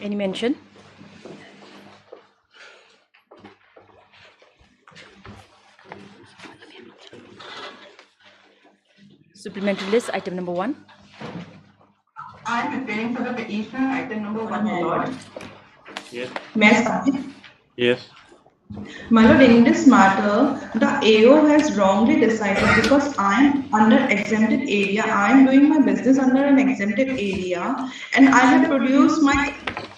Any mention? Supplementary list, item number 1. I am preparing for the petition, item number 1, my lord. Yes. May I submit? Yes. My lord, in this matter, the AO has wrongly decided because I am under exempted area. I am doing my business under an exempted area, and I have produced my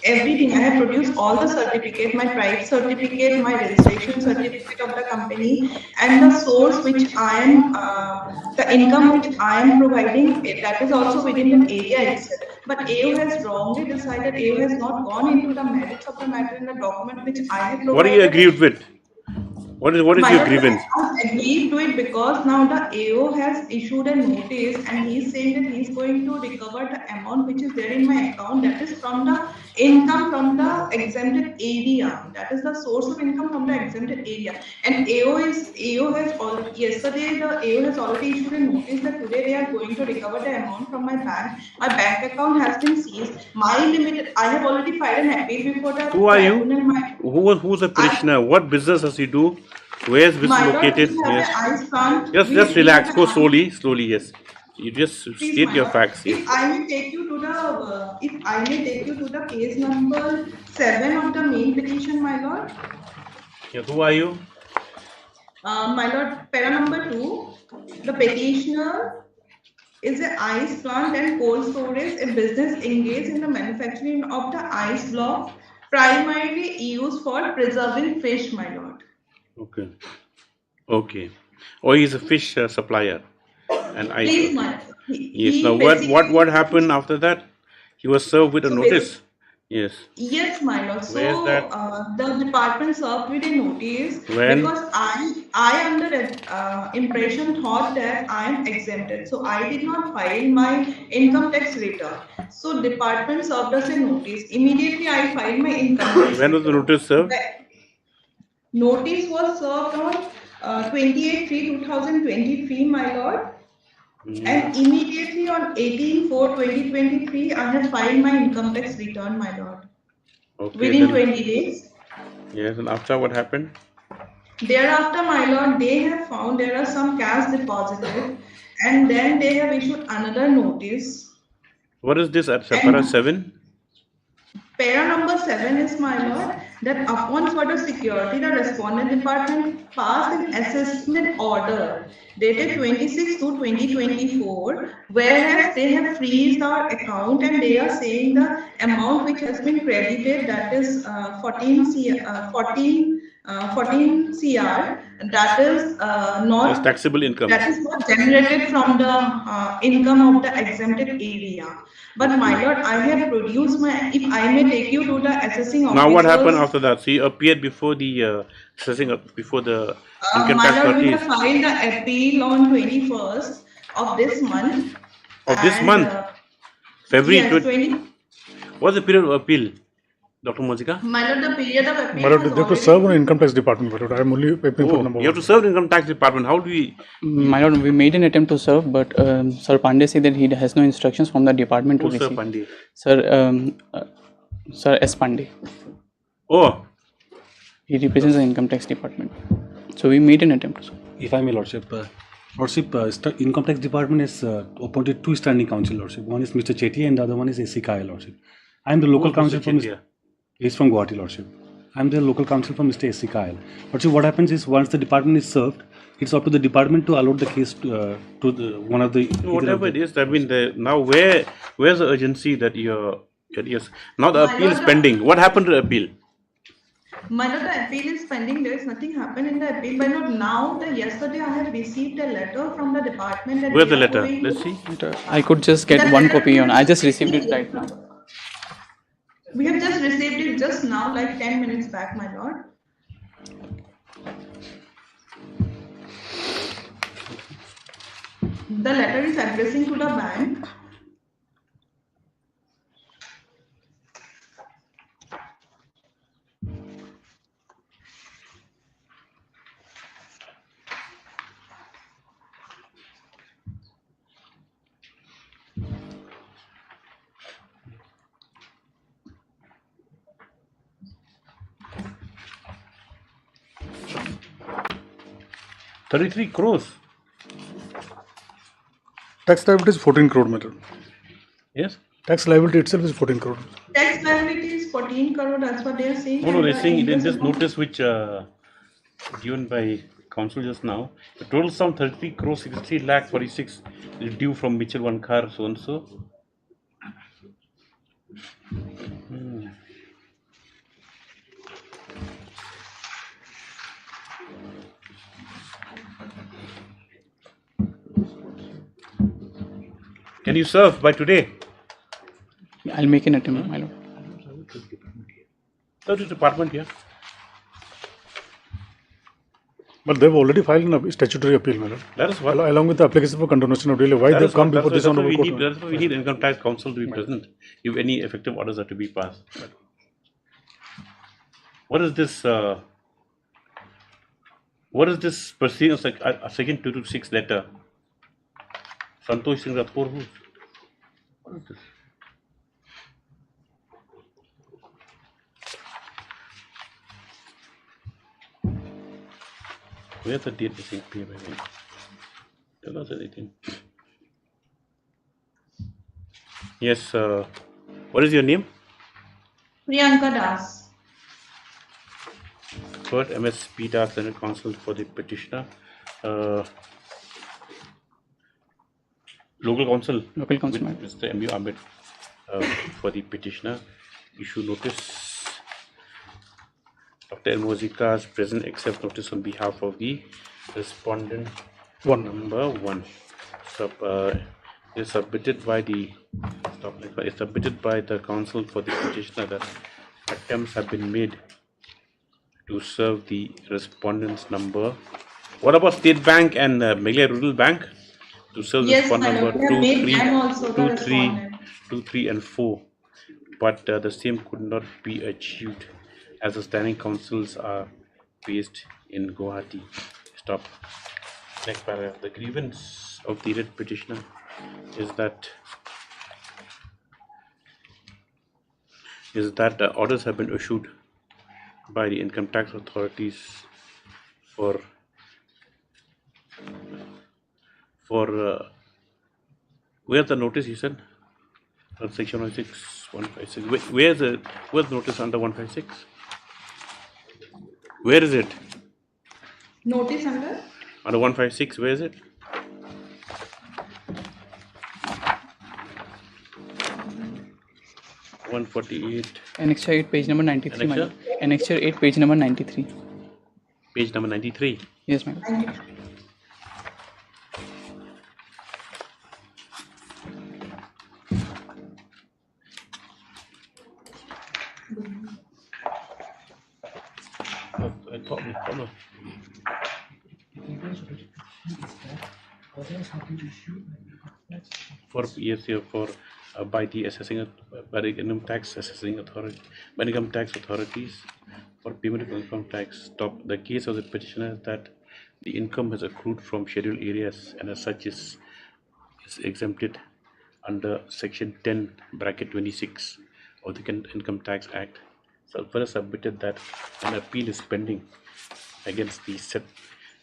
everything. I have produced all the certificate, my tribe certificate, my registration certificate of the company, and the source which I am, the income which I am providing, that is also within the area itself. But AO has wrongly decided. AO has not gone into the merits of the matter in the document which I have What are you provided. aggrieved with? What is My your lord, grievance? I agreed to it because now the AO has issued a notice and he is saying that he is going to recover the amount which is there in my account, that is from the income from the exempted area. That is the source of income from the exempted area. And AO has already, yesterday the AO has already issued a notice that today they are going to recover the amount from my bank. My bank account has been seized. My limited, I have already filed an appeal before the Who are you? tribunal. Who's the petitioner? What business does he do? Where is this My lord, located? we have Yes. an ice plant. Just We have relax. Go an slowly. Yes. You just please, state my your lord. facts. Yes. If I may take you to the, if I may take you to the case number 7 of the main petition, my lord. Yes. Who are you? My lord, para number 2, the petitioner is an ice plant and cold storage, a business engaged in the manufacturing of the ice block, primarily used for preserving fish, my lord. Okay. Okay. Or he's a fish supplier and ice. Please, my lord. Yes. He Now what happened basically, after that? He was served with a so notice. Yes. yes, my lord. Where is that? So the department served with a notice When? because I under impression thought that I am exempted. So I did not file my income tax return. So department served us a notice. Immediately I filed my income tax When was the return. notice served? The notice was served on 28/3/2023, my lord. And immediately on 18/4/2023, I have filed my income tax return, my lord. Okay. Within Then, 20 days. yes. And after what happened? Thereafter, my lord, they have found there are some cash deposited, and then they have issued another notice. What is this at And Para 7? para number 7 is, my lord, that upon further security, the respondent department passed an assessment order dated 26/2/2024, whereas they have freezed our account and they are saying the amount which has been credited, that is 14 CR, that is It's taxable income. that is not generated from the income of the exempted area. But my lord, I have produced my, if I may take you to the assessing officers. Now what happened after that? So you appeared before the before the income My tax lord, we authorities have filed the appeal on 21st of this month. of this And, month, February. yes, 20. What's the period of appeal, Dr. Mozika? My lord, the period of appeal My lord, has they have to already serve on income tax department. My lord, I am only appealing for Oh, number you have 1. to serve the income tax department. How do we? My lord, we made an attempt to serve, but Sir Pandey said that he has no instructions from the department to Who's Sir receive. Pandey? Sir S. Pandey. Oh, He represents the income tax department. So we made an attempt to serve. If I may, Lordship, Income Tax Department is appointed 2 standing counsel, Lordship. One is Mr. Chetty and the other one is A.C. Kaya, Lordship. I am the local who's counsel Mr. from Chetia? He's from Guwahati, Lordship. I am the local counsel from Mr. A.C. Kaya. Lordship, what happens is once the department is served, it's up to the department to allot the case to one of the. Whatever it is, I mean, now where's the urgency that you're? Yes. Now the appeal is pending. What happened to the appeal? My lord, the appeal is pending. There is nothing happened in the appeal. But not now. Yesterday, I have received a letter from the department. That Where's they the are letter? going Let's to- see. I could just get one copy on. I just received it right now. We have just received it just now, like 10 minutes back, my lord. The letter is addressing to the bank. 33 crores. Tax liability is 14 crore, my lord. Yes? Tax liability itself is 14 crore. Tax liability is 14 crore, that's what they are saying. No, no, and they're the saying in interest this amount- notice which given by council just now, the total sum 33 crores 63 lakh 46 is due from Mitchell Wankar so and so. Can you serve by today? I'll make an attempt, my lord. Third department here. But they've already filed an statutory appeal, my lord. That is what. Along with the application for continuation of delay. Why That they've is come what, before this that's why honorable we court? need. That's why we need income tax council to be present if any effective orders are to be passed. What is this? What is this proceedings? Like a second 226 letter. Santosh Singh Rathore. What is this? Where's the date missing? Tell us anything. Yes. What is your name? Priyanka Das. Third MSP Das Senate Counsel for the petitioner. Local counsel. Local counsel, with Mr. M.U. Ahmed for the petitioner. Issue notice. Dr. El Mozika's present accept notice on behalf of the respondent number 1. Is submitted by the counsel for the petitioner that attempts have been made to serve the respondent's number. What about State Bank and Meghalaya Rural Bank? To serve Yes, respondent my number lord, we have 2, made 3, them also the 2, 3, respondent. 2, 3 and 4. But the same could not be achieved as the standing councils are based in Guwahati. Stop. Next paragraph. The grievance of the writ petitioner is that orders have been issued by the income tax authorities for where's the notice you said? Section 156. Where's the notice under 156? Where is it? Notice under? Under 156, where is it? (148). Annexure 8, page number 93, my Annexure? lord. Annexure 8, page number 93. Page number 93. Yes, my lord. I thought we follow. For yes, here for by the income tax assessing authority, by income tax authorities for payment of income tax. Stop. The case of the petitioner is that the income has accrued from scheduled areas and as such is exempted under section 10 bracket 26 of the Income Tax Act. So further submitted that an appeal is pending against the said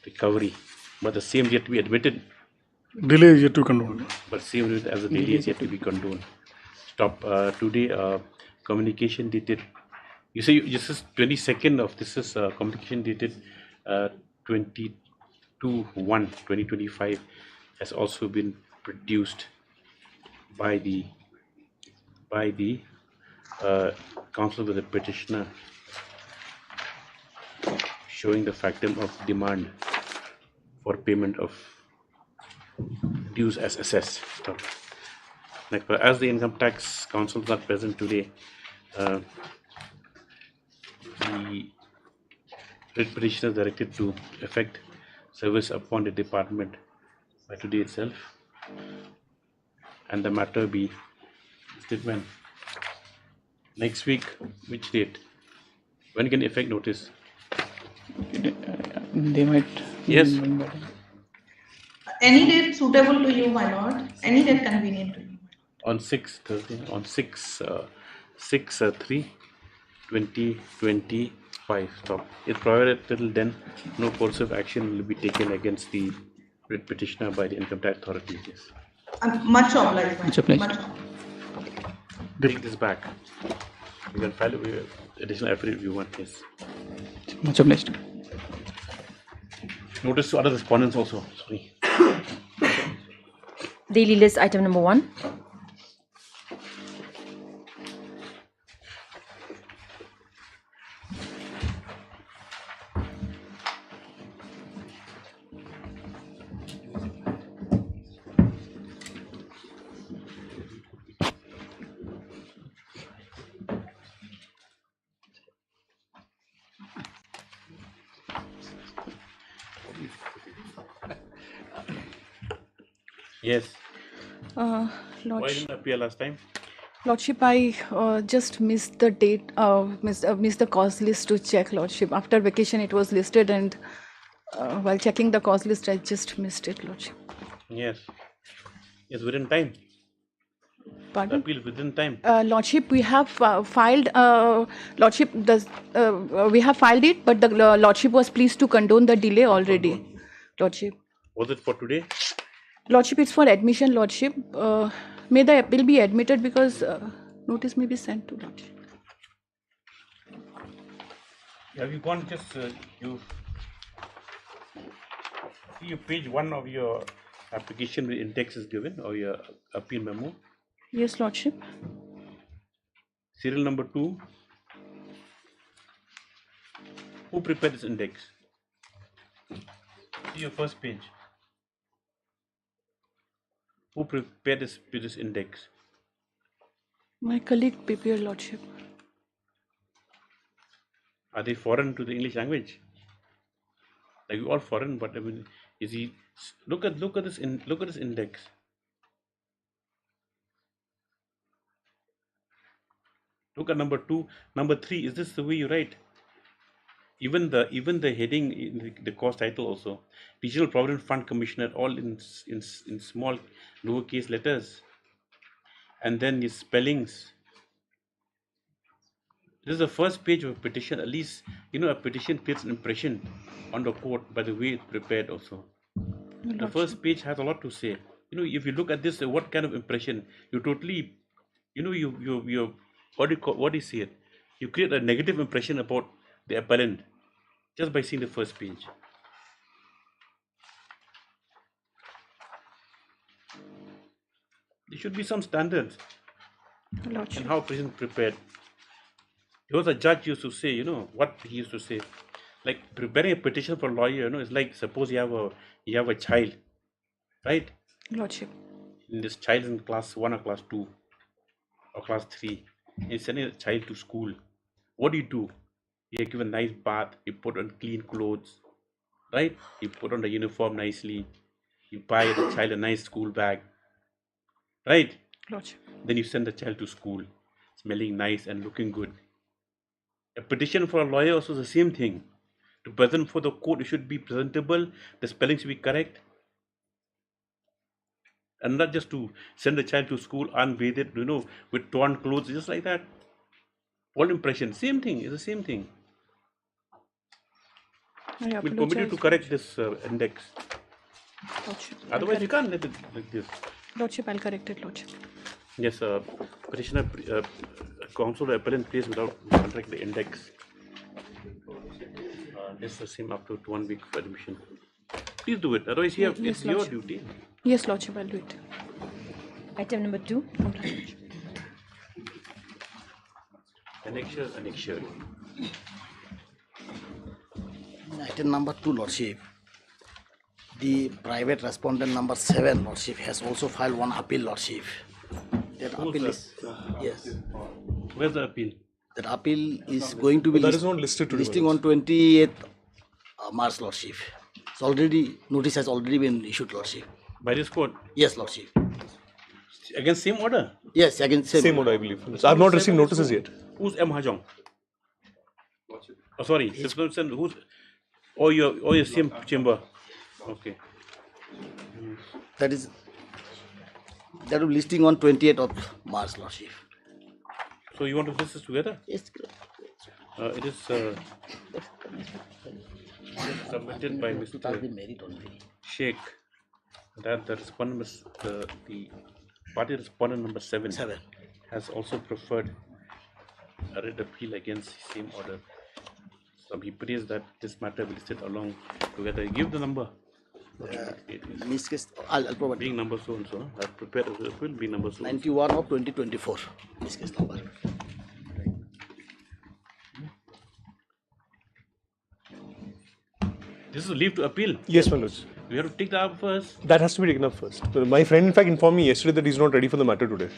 recovery, but the same yet to be admitted. Delay is yet to condone. But same as the delay is yet to be condoned. Stop. Today, communication dated. You say this is 22nd of this is communication dated 22/1/2025 has also been produced by the counsel with the petitioner, showing the factum of demand for payment of dues as assessed. Stop. Next, as the income tax counsel is not present today, the writ petitioner is directed to effect service upon the department by today itself, and the matter be statement next week. Which date? When can effect notice? They might. Yes. Any date suitable to you, my lord. Any date convenient to you. On 6 Thursday, on 6/3/2025. 5 stop. It's provided till then no coercive action will be taken against the writ petitioner by the income tax authority. Yes. Much obliged. Much obliged. Take this back. You can file additional affidavit if you want. Yes. Much obliged. Notice to other respondents also. Sorry. Daily list item number 1. Yes. Why Lordship, didn't appear last time? Lordship, I just missed the date, missed the cause list to check, Lordship. After vacation, it was listed, and while checking the cause list, I just missed it, Lordship. Yes. Yes, within time. The Pardon? appeal within time. Lordship, we have filed. Lordship, we have filed it, but the Lordship was pleased to condone the delay already. Lordship. Was it for today? Lordship, it's for admission, Lordship. May the appeal be admitted because notice may be sent to Lordship. Have you gone just you see your page 1 of your application with index is given or your appeal memo? Yes, Lordship. Serial number 2. Who prepared this index? See your first page. Who prepared this index? My colleague prepared, Lordship. Are they foreign to the English language? Like we all foreign, but I mean, is he? Look at this index. Look at number 2, number 3. Is this the way you write? Even the heading in the course title also, Regional Provident Fund Commissioner, all in small lowercase letters, and then the spellings. This is the first page of a petition. At least a petition creates an impression on the court by the way it's prepared also. The first page has a lot to say. If you look at this, what kind of impression you totally, you what do you say it? You create a negative impression about the appellant just by seeing the first page. There should be some standards Lordship. and how petition prepared. There was a judge used to say, what he used to say, like preparing a petition for a lawyer. It's like suppose you have a child, right? Lordship. And this child is in class 1 or class 2 or class 3. You're sending a child to school. What do? You give a nice bath. You put on clean clothes, right? You put on the uniform nicely. You buy the child a nice school bag, right? Lordship. Then you send the child to school, smelling nice and looking good. A petition for a lawyer also is the same thing. To present for the court, it should be presentable. The spelling should be correct, and not just to send the child to school unbathed, with torn clothes, just like that. All impression, same thing. It's the same thing. I We'll permit you to correct this index. Lordship. Otherwise, you can't let it like this. Lordship, I'll correct it, Lordship. Yes, petitioner, counsel the appellant place without contract the index. This is the same up to 1 week for admission. Please do it. Otherwise, Yes, it's your Lordship. duty. Yes, Lordship, I'll do it. Item number 2. Annexure. Item number 2, Lordship. The private respondent number 7, Lordship, has also filed one appeal, Lordship. That Who's appeal that? is, yes, Where's the appeal? that appeal is going to be That is not listed today. listing on 28th March, Lordship. So already, notice has already been issued, Lordship. By this court? Yes, Lordship. Against same order? Yes, again, Same order, I believe. I have not received notices yet. Who's M. Hajong? Oh, sorry. Who's? Your same chamber. Okay. That will be listing on 28th of March, Lordship. So you want to list this together? Yes, It is submitted by To touch the Mr. merit only. Sheikh that the respondent, the party respondent number 7 7. has also preferred a writ appeal against the same order. So he prays that this matter will sit along together. Give the number. In this case, I'll provide Being number so and so. I've prepared a writ appeal. Be number so. 91 of 2024. This case number. This is a leave to appeal. Yes, Manoj. We have to take that up first. That has to be taken up first. My friend, in fact, informed me yesterday that he's not ready for the matter today.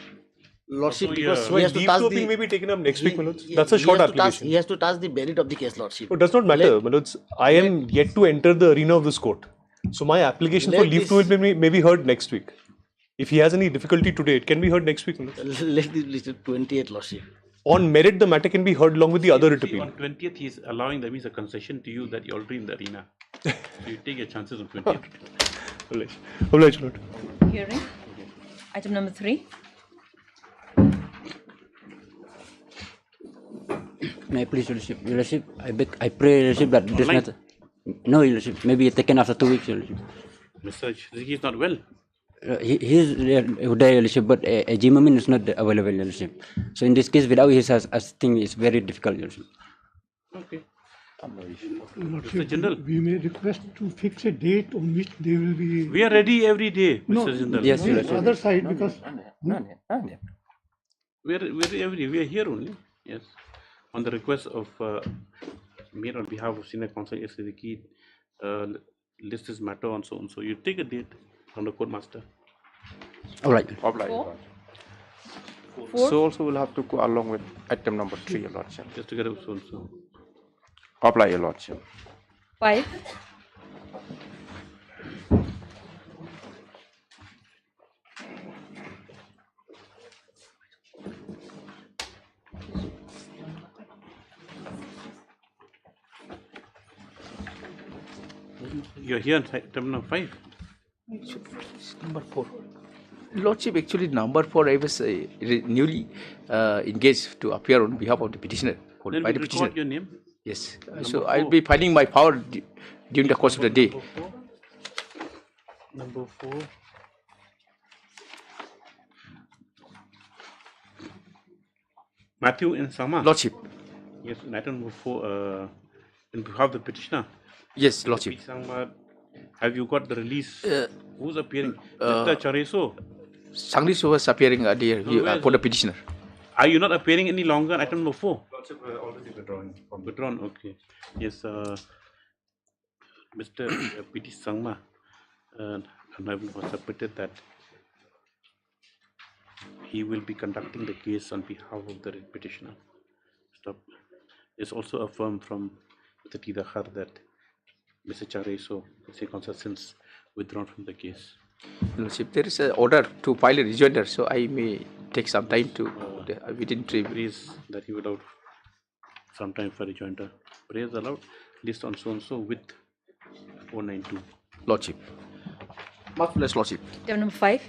Lordship, So, because So he has to leave touch to appeal the. may be taken up next week, Manoj. he- That's a he short has to touch- application. He has to touch the merit of the case, Lordship. It does not matter, Manoj. I am yet to enter the arena of this court. So my application for Let leave to this- appeal may be heard next week. If he has any difficulty today, it can be heard next week, Manoj. Let this list 28, Lordship. On merit, the matter can be heard along with the other writ See, appeal. on 20th, he's allowing that means a concession to you that you're already in the arena. So you take your chances on 20th. Obliged, Lord. Hearing. Item number 3. May I please, Your Lordship? Your Lordship, I pray, Your Lordship, that this Online? matter. No, Your Lordship, maybe taken after 2 weeks, Your Lordship. Mr. Shiziki is not well. He is there, Your Lordship, but a Jimamin is not available, Your Lordship. So in this case, without his thing is very difficult, Your Lordship. Okay. Lordship, Mr. General. we may request to fix a date on which they will be. We are ready every day, No, Mr. Jindal. Yes, Your the Lordship. other side, because We are here only. Yes. On the request of made on behalf of Senior Counsel Siddiqui, list this matter on so and so. You take a date from the court master. All right. Four. So also we'll have to go along with item number 3, Your Lordship. Just to get it so and so. Apply, Your Lordship. 5. You're here on item number 5. Number 4. Lordship, actually, number 4, I was newly engaged to appear on behalf of the petitioner. Then By we the record petitioner. your name. Yes. Number So 4. I'll be finding my power during the course of the day. Number 4. Matthew in Sama. Lordship. Yes, in item number 4, in behalf of the petitioner. Yes, Lordship. Sama, have you got the release? Who's appearing? Mr. Chareso. Sanglis was appearing there where is for the he? petitioner. Are you not appearing any longer? Item number 4. Lordship, already withdrawing from Withdrawn. Okay. Yes. Mr. P.T. Sangma, and I was submitted that he will be conducting the case on behalf of the petitioner. Stop. It's also affirmed from Mr. T. Dakhar that Mr. Chareso, Mr. Counsel, since withdrawn from the case. Lordship, there is an order to file a rejoinder, so I may take some time to within 3 weeks. Praise that he would out some time for rejoinder. Praise allowed. List on so and so with 492. Lordship. Much less, Lordship. Item number 5.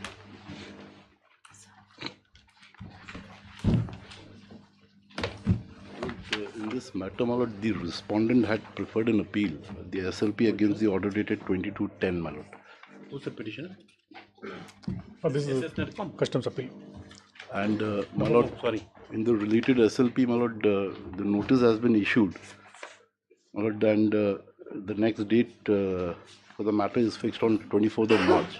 In this matter, my lord, the respondent had preferred an appeal, the SLP against the order dated 22/10, my lord. Who's the petitioner? this is SS Netcom. customs appeal. And my lord, Sorry. in the related SLP, my lord, the notice has been issued, my lord, and the next date for the matter is fixed on 24th of March.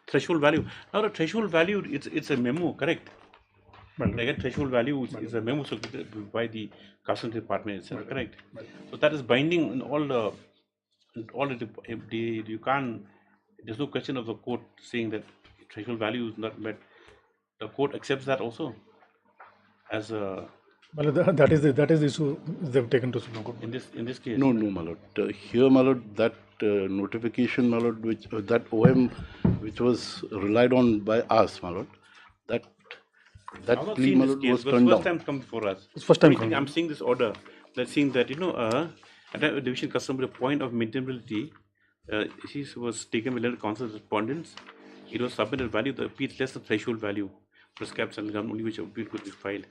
Threshold value. Now the threshold value, it's a memo, correct? Again, threshold value is a memo circulated by the Customs Department itself, correct? So that is binding in all the you can't. There's no question of the court saying that threshold value is not met. The court accepts that also as a. Well, that is the issue they've taken to Supreme Court. In this case. No, my lord. Here, my lord, that notification, my lord, which that OM, which was relied on by us, my lord, that I've not plea, seen my this lord, case. was It was turned first down. time come before us. It's first time Only thing coming. I'm seeing this order that saying that at a division customary point of maintainability, she was taken with letter counsel respondents it was submitted value, the appeal less the threshold value prescribed and only which appeal could be filed.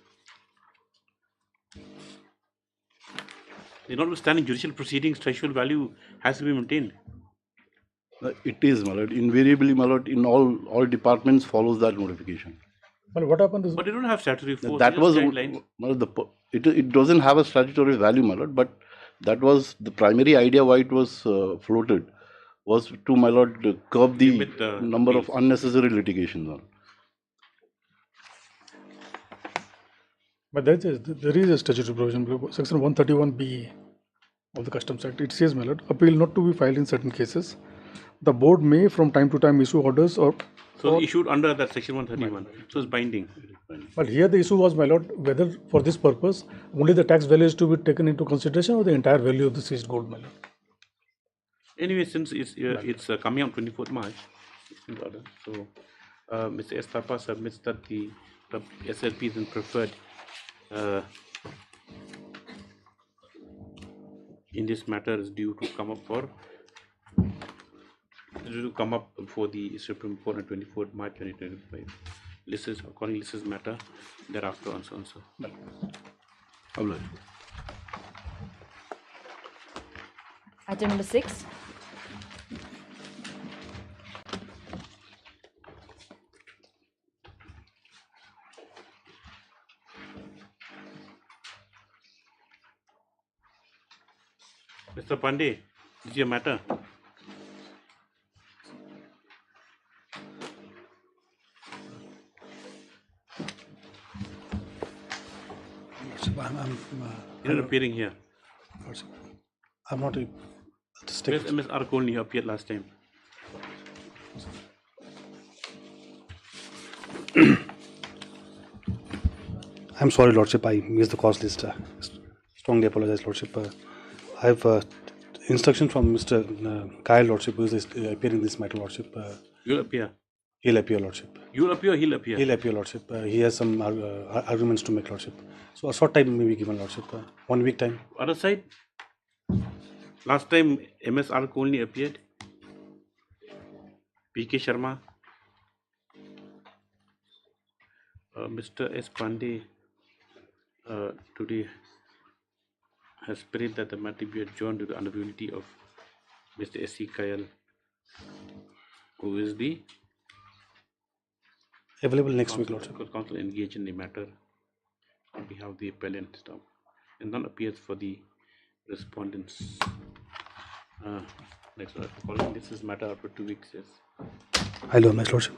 Notwithstanding judicial proceedings, threshold value has to be maintained. It is, my lord. Invariably, my lord, in all departments follows that notification. But what happened is But they don't have statutory force. That was guidelines. My lord, it doesn't have a statutory value, my lord, but that was the primary idea why it was floated, was to, my lord, curb the Limit the number appeals. of unnecessary litigations. But there is a statutory provision, section 131B of the Customs Act. It says, my lord, appeal not to be filed in certain cases. The board may from time to time issue orders So issued under that section 131. So it's binding. But here the issue was, my lord, whether for this purpose only the tax value is to be taken into consideration or the entire value of the seized gold, my lord. Anyway, since it's coming on 24th March, 16th order, so Mr. S. Thapa submits that the SLP is in preferred in this matter is due to come up before the Supreme Court on 24th March 2025. This is according to this matter thereafter and so on. Item number 6. Mr. Pandey, this is your matter. You're not appearing here. I'm not a Where's MS Arcol? You appeared last time. I'm sorry, Lordship, I missed the cause list. Strongly apologize, Lordship. I have instruction from Mr. Kyle, Lordship, who is appearing in this matter, Lordship. You'll appear. He'll appear, Lordship. You'll appear, he'll appear. He'll appear, Lordship. He has some arguments to make, Lordship. So a short time may be given, Lordship. 1 week time. Other side, last time MS Arc only appeared. PK Sharma, Mr. S. Pandey today has prayed that the matter be adjourned to the unavailability of Mr. S.C. Kayal, who is the available next week, Lordship. Counsel engaged in the matter on behalf of the appellant staff, and none appears for the respondents. Next, according this is matter after 2 weeks. Yes. Hello, my Lordship.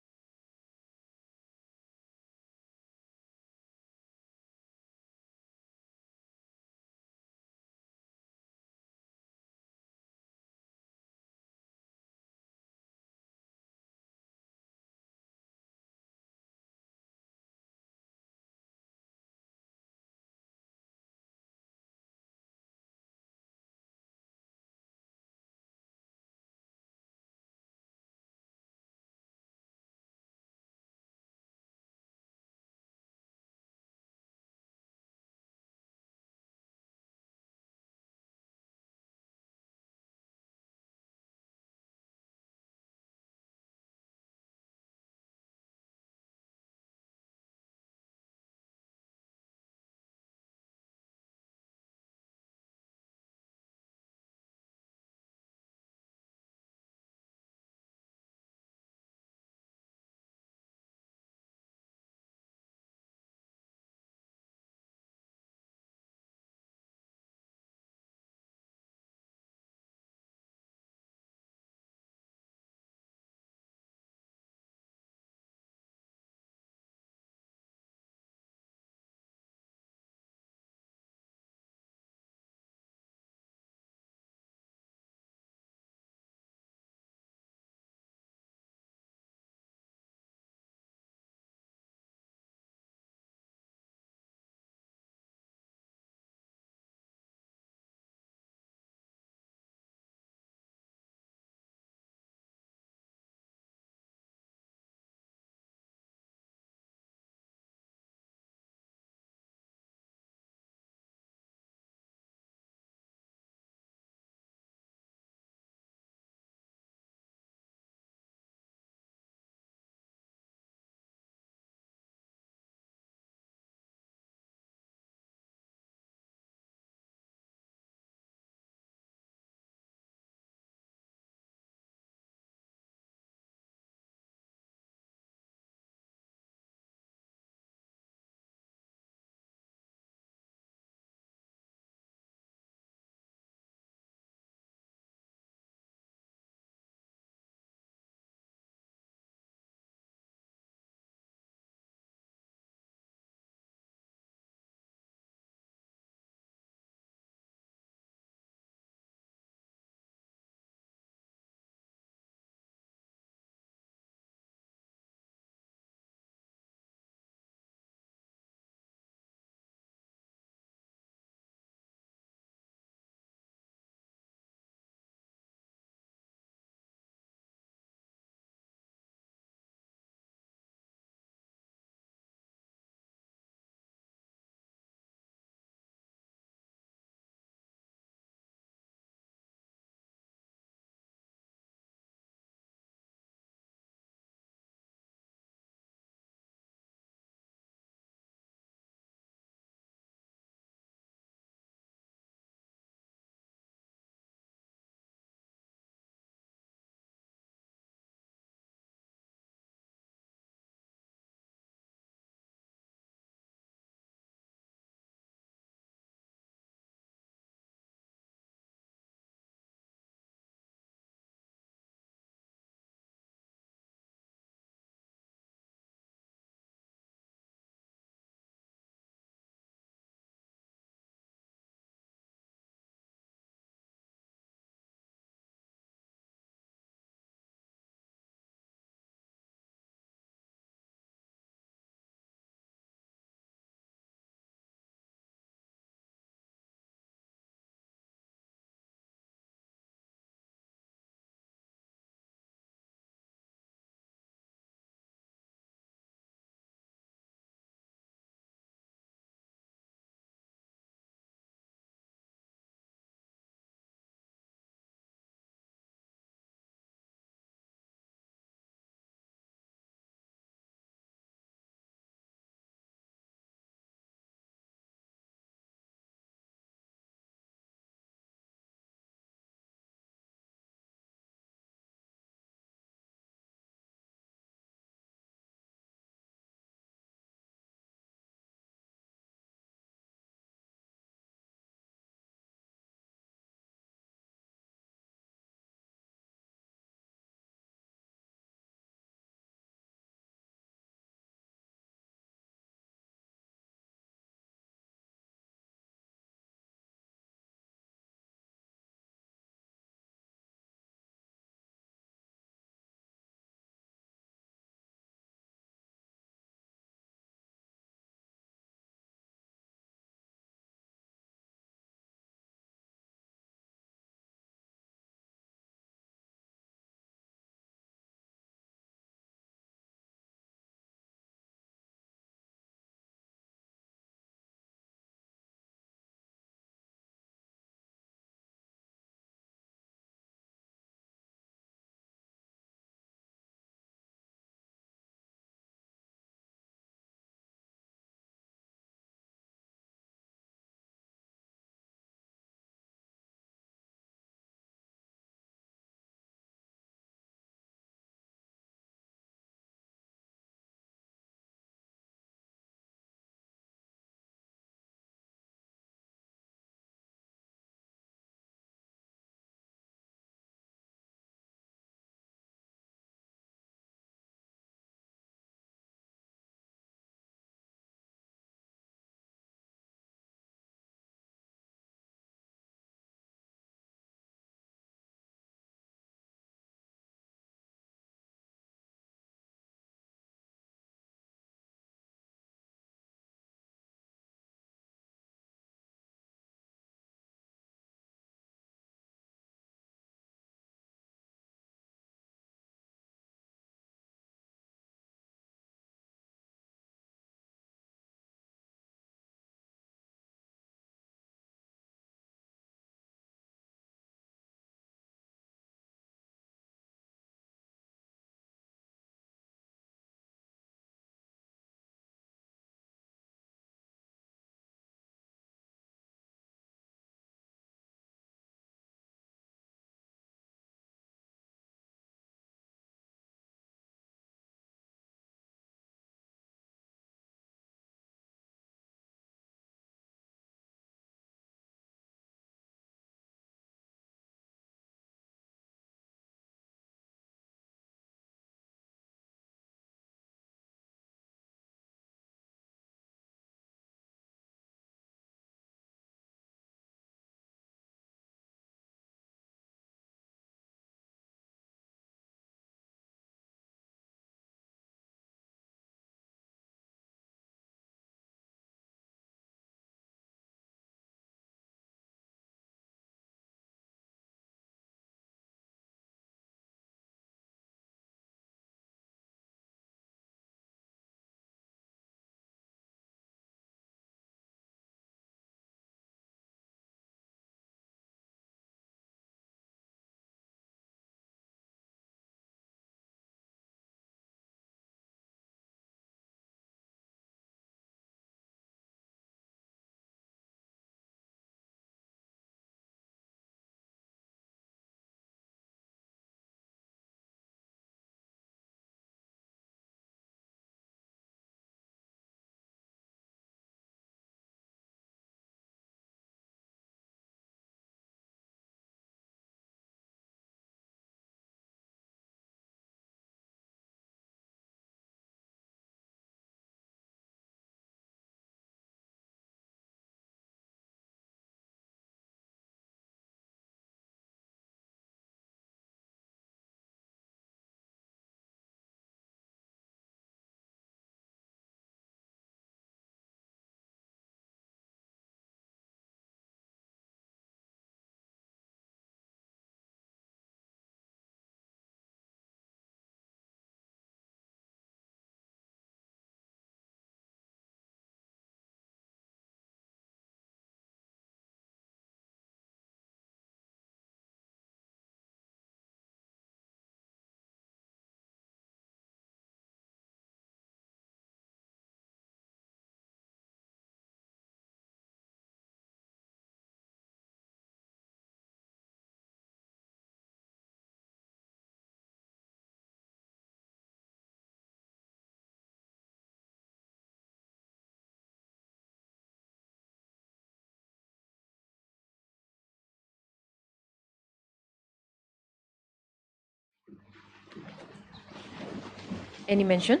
Any mention?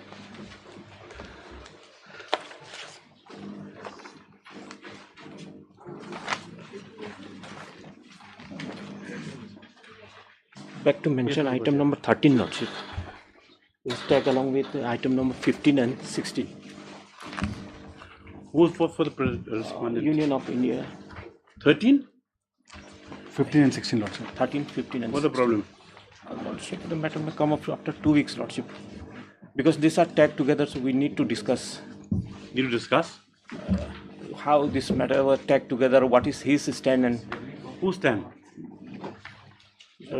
Back to mention item number 13, Lordship. Is tag along with item number 15 and 16. Who's for the respondent? Union of India. 13? 15 and 16, Lordship. 13, 15 and What's the 16. problem? Lordship, the matter may come up after 2 weeks, Lordship. Because these are tagged together, so we need to discuss. Need to discuss? How this matter was tagged together, what is his stand and... Whose stand?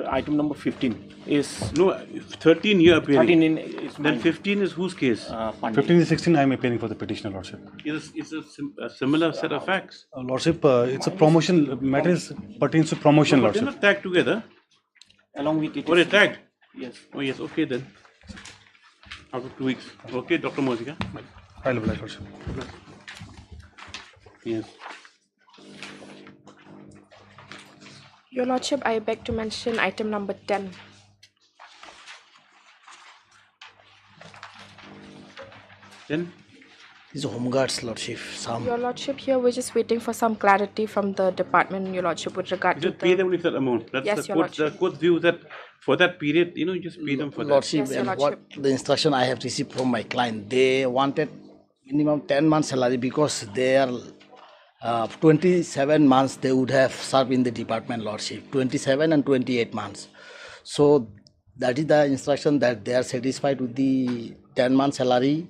Item number 15 is... No, 13 here appearing. 13 is then mine. 15 is whose case? 15 and 16, I am appearing for the petitioner, Lordship. It's a similar set of facts. Lordship, it's a promotion, matter pertains to promotion, No, but they're Lordship. not tagged together. Along with it. Were they tagged? Yes. Oh yes, okay then. After 2 weeks. Okay, Dr. Mosika. I'll oblige, Lordship. Yes. Your Lordship, I beg to mention item number 10. Then? These are Home Guards, Lordship. Your Lordship, here we're just waiting for some clarity from the department, Your Lordship, with regard to Just pay them with that amount. That's Yes, the Your court. The Lordship. court view that for that period, you just pay them for Lordship, that. and what the instruction I have received from my client, they wanted minimum 10 months salary because they are 27 months they would have served in the department, Lordship, 27 and 28 months. So that is the instruction that they are satisfied with the 10 month salary,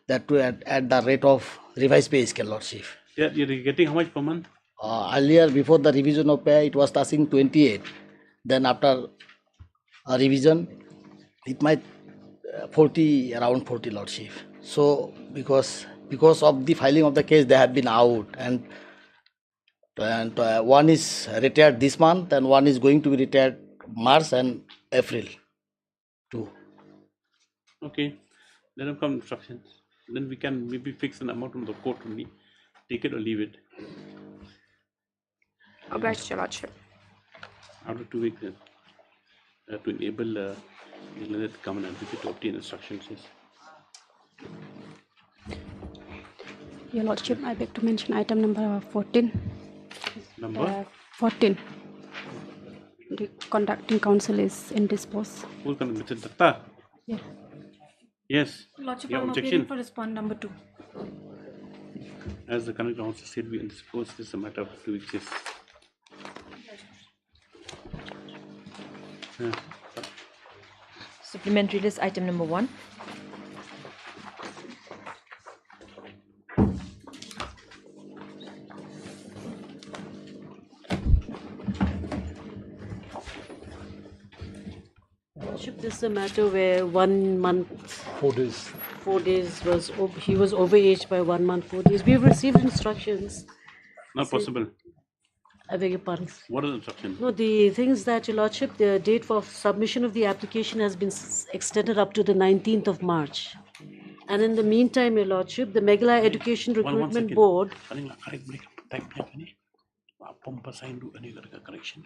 that to at the rate of revised pay scale, Lordship. Yeah, you're getting how much per month? Earlier, before the revision of pay, it was touching 28. Then after a revision, it might 40, around 40, Lordship. So because of the filing of the case, they have been out, and one is retired this month, and one is going to be retired March and April too. Okay. Let them come instructions. Then we can maybe fix an amount from the court only. Take it or leave it. Obliged, Your Lordship. After 2 weeks, then, to enable the common advocate to obtain instructions. Yes. Your Lordship, I beg to mention item number 14. Number? 14. The conducting counsel is indisposed. Who's going to Mr. Datta? Yeah. Yes. Lordship, Your I'm objection? appealing for respond number 2. As the conducting counsel said, we indisposed. This is a matter of 2 weeks. Yes. Supplementary list item number 1. Lordship, this is a matter where 1 month, 4 days. 4 days he was overaged by 1 month, 4 days. We've received instructions. Not possible. I beg your pardon. What is the instruction? No, the thing is that, Your Lordship, the date for submission of the application has been extended up to the 19th of March. And in the meantime, Your Lordship, the Meghalaya Education Recruitment Board. Correction.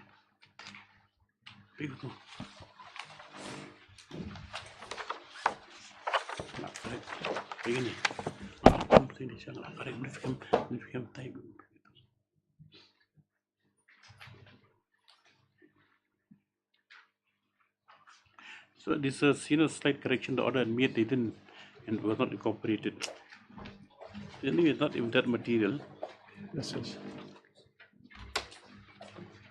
So this is slight correction. The order admit they didn't and was not incorporated. Anyway, it's not even that material. Yes, yes.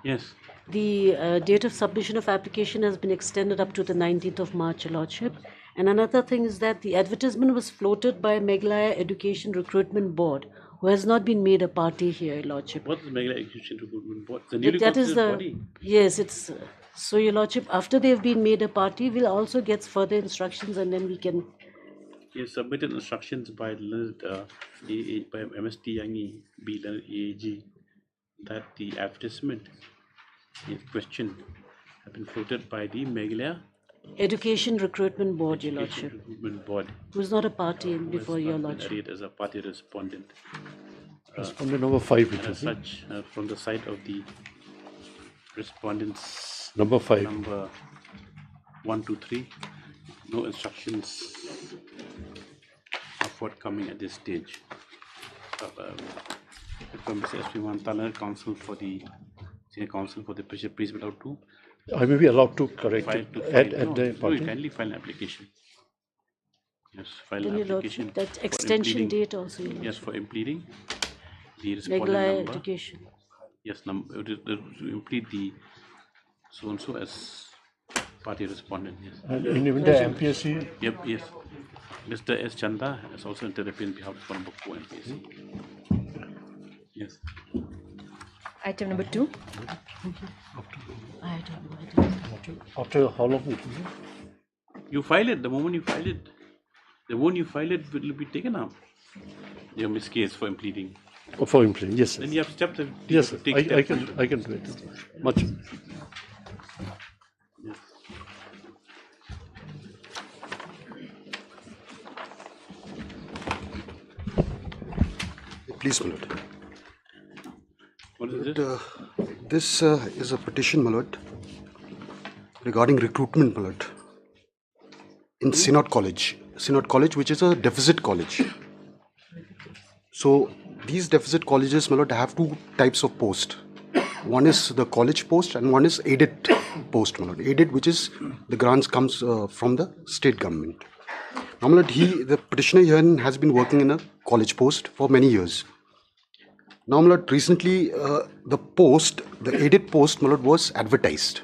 Yes. The date of submission of application has been extended up to the 19th of March, Your Lordship. And another thing is that the advertisement was floated by Meghalaya Education Recruitment Board, who has not been made a party here, Your Lordship. What is Meghalaya Education Recruitment Board? The newly That is constituted the body. yes. It's so, Your Lordship. After they've been made a party, we'll also get further instructions, and then we can. He submitted instructions by Leonard, by MST Yangi B. Leonard EAG that the advertisement in question have been floated by the Meghalaya Education Recruitment Board, Your Education Lordship, Recruitment Board. who's not a party before Your Lordship. Arrayed as a party respondent. Respondent number 5, which and as is it? such, from the side of the respondents, Number 5. number 1, 2, 3, no instructions forthcoming at this stage. From Mr. S.P. Mantala, Senior Counsel for the Pressure, please be allowed to I may be allowed to correct file it to at file. No, the you party. kindly file an application. Yes, file Then an your application. lordship, that for extension impleading- date also, your Yes, for impleading the respondent Meghalaya number. education. Yes, to implead the so and so as party respondent. Yes. And even the MPSC. Yep. Yes. Mr. S. Chanda has also intervened on behalf of number 4 MPSC. Yes. Item number 2. After how long it will be? You file it. The moment you file it, will be taken up. Your miss case for impleading. Oh, for implementing, yes. Then you have steps. Yes, sir. I can do it. Much. Yes. Please, my lord. What is this? This is a petition, my lord, regarding recruitment, my lord, in Synod College. Synod College, which is a deficit college. So these deficit colleges, my lord, have two types of post. One is the college post and one is aided post, my lord. Aided, which is the grants comes from the state government. Now, my lord, the petitioner here has been working in a college post for many years. Now, my lord, recently the aided post, my lord, was advertised.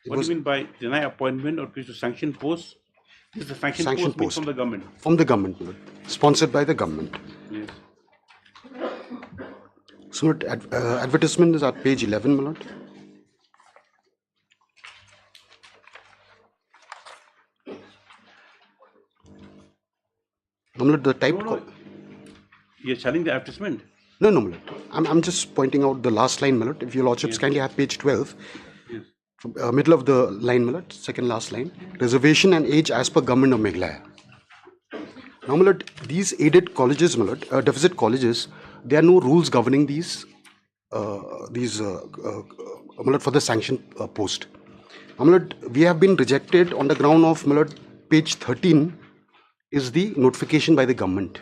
What do you mean by deny appointment or to sanction post? This is the sanction post from the government. From the government, my lord. Sponsored by the government. Yes. So, advertisement is at page 11, my lord. My lord, the type. No. You're challenging the advertisement. No, my lord. I'm just pointing out the last line, my lord. If your lordships kindly have page 12. Yes. From, middle of the line, my lord, second last line. Reservation and age as per Government of Meghalaya. Now, my lord, these aided colleges, my lord, deficit colleges, there are no rules governing these, my lord, for the sanction post. Now, my lord, we have been rejected on the ground of, my lord, page 13 is the notification by the government.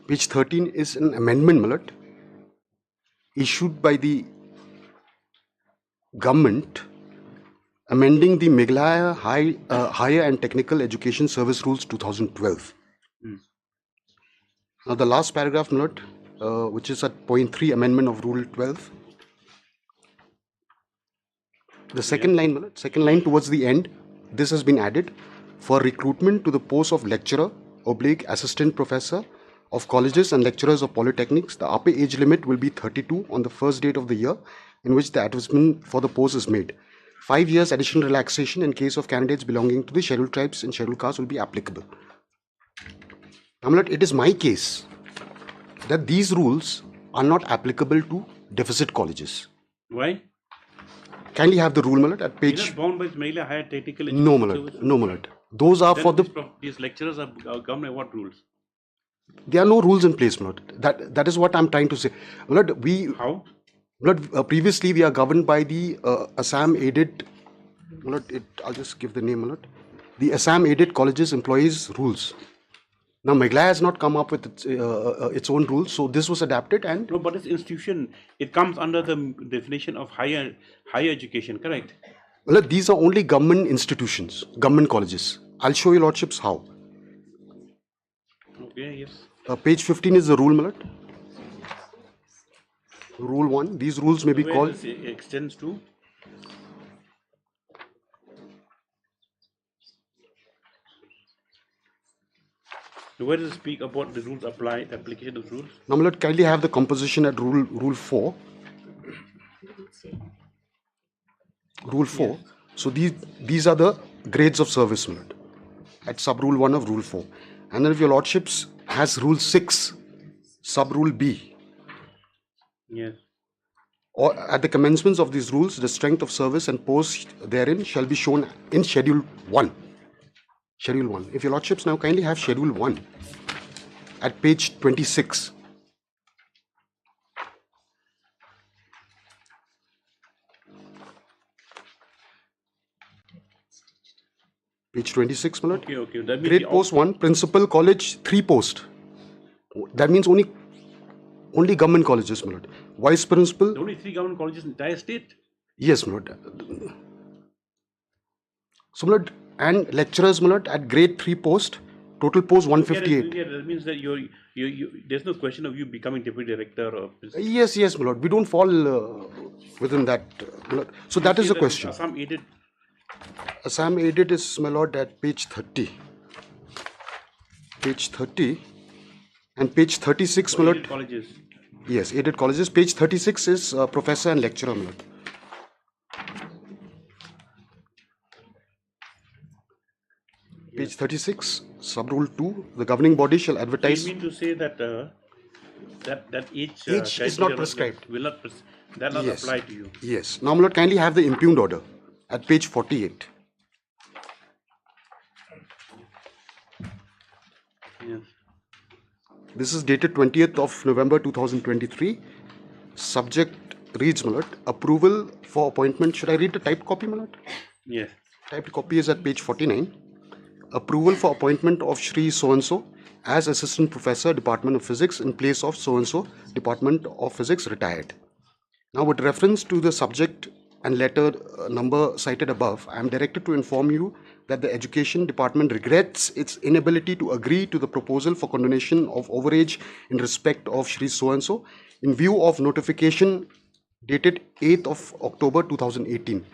Page 13 is an amendment, my lord, issued by the government amending the Meghalaya Higher and Technical Education Service Rules 2012. Now the last paragraph, my lord, which is at point 3 amendment of Rule 12. The second line, my lord, second line towards the end, this has been added for recruitment to the post of lecturer / assistant professor of colleges and lecturers of polytechnics. The upper age limit will be 32 on the first date of the year in which the advertisement for the post is made. 5 years additional relaxation in case of candidates belonging to the scheduled tribes and scheduled castes will be applicable. Now, my lord, it is my case that these rules are not applicable to deficit colleges. Why? Kindly have the rule, my lord, at page. You're not bound by Meghalaya Higher Technical Education No, my lord. No, my lord. Those are Then for the. These lecturers are governed by what rules? There are no rules in place, my lord. That is what I'm trying to say. My lord, How? My lord, previously we are governed by the Assam aided. My lord, I'll just give the name, my lord. The Assam aided colleges employees rules. Now Meghalaya has not come up with its own rules, so this was adapted and. No, but this institution, it comes under the definition of higher education, correct? Well, these are only government institutions, government colleges. I'll show you lordships how. Okay, yes. Page 15 is the rule, my lord. Rule 1. These rules may be Where called. This extends to? Where does it speak about the rules application of rules? Now, my lord, kindly have the composition at rule 4. Rule 4. Yes. So these are the grades of service, my lord, at sub rule 1 of rule 4. And then if your lordships has rule 6, sub rule B. Yes. Or at the commencements of these rules, the strength of service and post therein shall be shown in Schedule 1. Schedule 1. If your lordships now kindly have Schedule 1 at page 26. Page 26, my lord. Okay. That means Grade post 1, principal college 3 post. That means only government colleges, my lord. Vice principal. the only 3 government colleges in the entire state. Yes, my lord. So, my lord, and lecturers, my lord, at grade 3 post, total post 158. Yeah, that means that you there's no question of you becoming deputy director or principal. Yes, my lord. We don't fall within that, my lord. So that is the question. Assam aided. Assam aided is, my lord, at page 30. Page 30 and page 36, my lord. Aided colleges. Yes, aided colleges. Page 36 is professor and lecturer, my lord. Page 36, sub-rule 2, the governing body shall advertise. So you mean to say that that age is not prescribed. Will not that not apply to you? Yes. Now, my lord, kindly have the impugned order at page 48. Yes. This is dated 20th of November 2023. Subject reads, my lord, approval for appointment. Should I read the typed copy, my lord? Yes. Typed copy is at page 49. Approval for appointment of Shri so-and-so as Assistant Professor, Department of Physics in place of so-and-so, Department of Physics, retired. Now, with reference to the subject and letter number cited above, I am directed to inform you that the Education Department regrets its inability to agree to the proposal for condonation of overage in respect of Shri so-and-so in view of notification dated 8th of October 2018.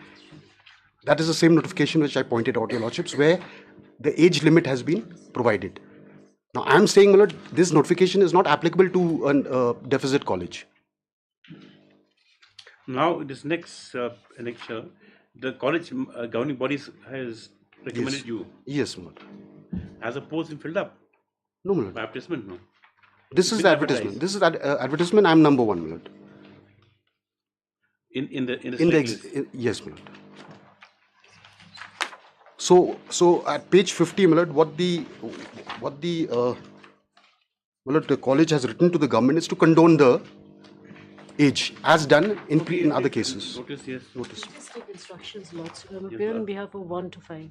That is the same notification which I pointed out, your lordships, where the age limit has been provided. Now, I am saying, my lord, this notification is not applicable to a deficit college. Now, this next year, the college governing bodies has recommended you. Yes, my lord. As a post been filled up? No, my lord. By advertisement, no. This is the advertisement. This is advertisement. I am number 1, my lord. In the yes, my lord. So at page 50, my lord, what the college has written to the government is to condone the age as done in other cases. Notice, yes. Notice. Just take instructions, Lords. Appear on behalf of 1 to 5.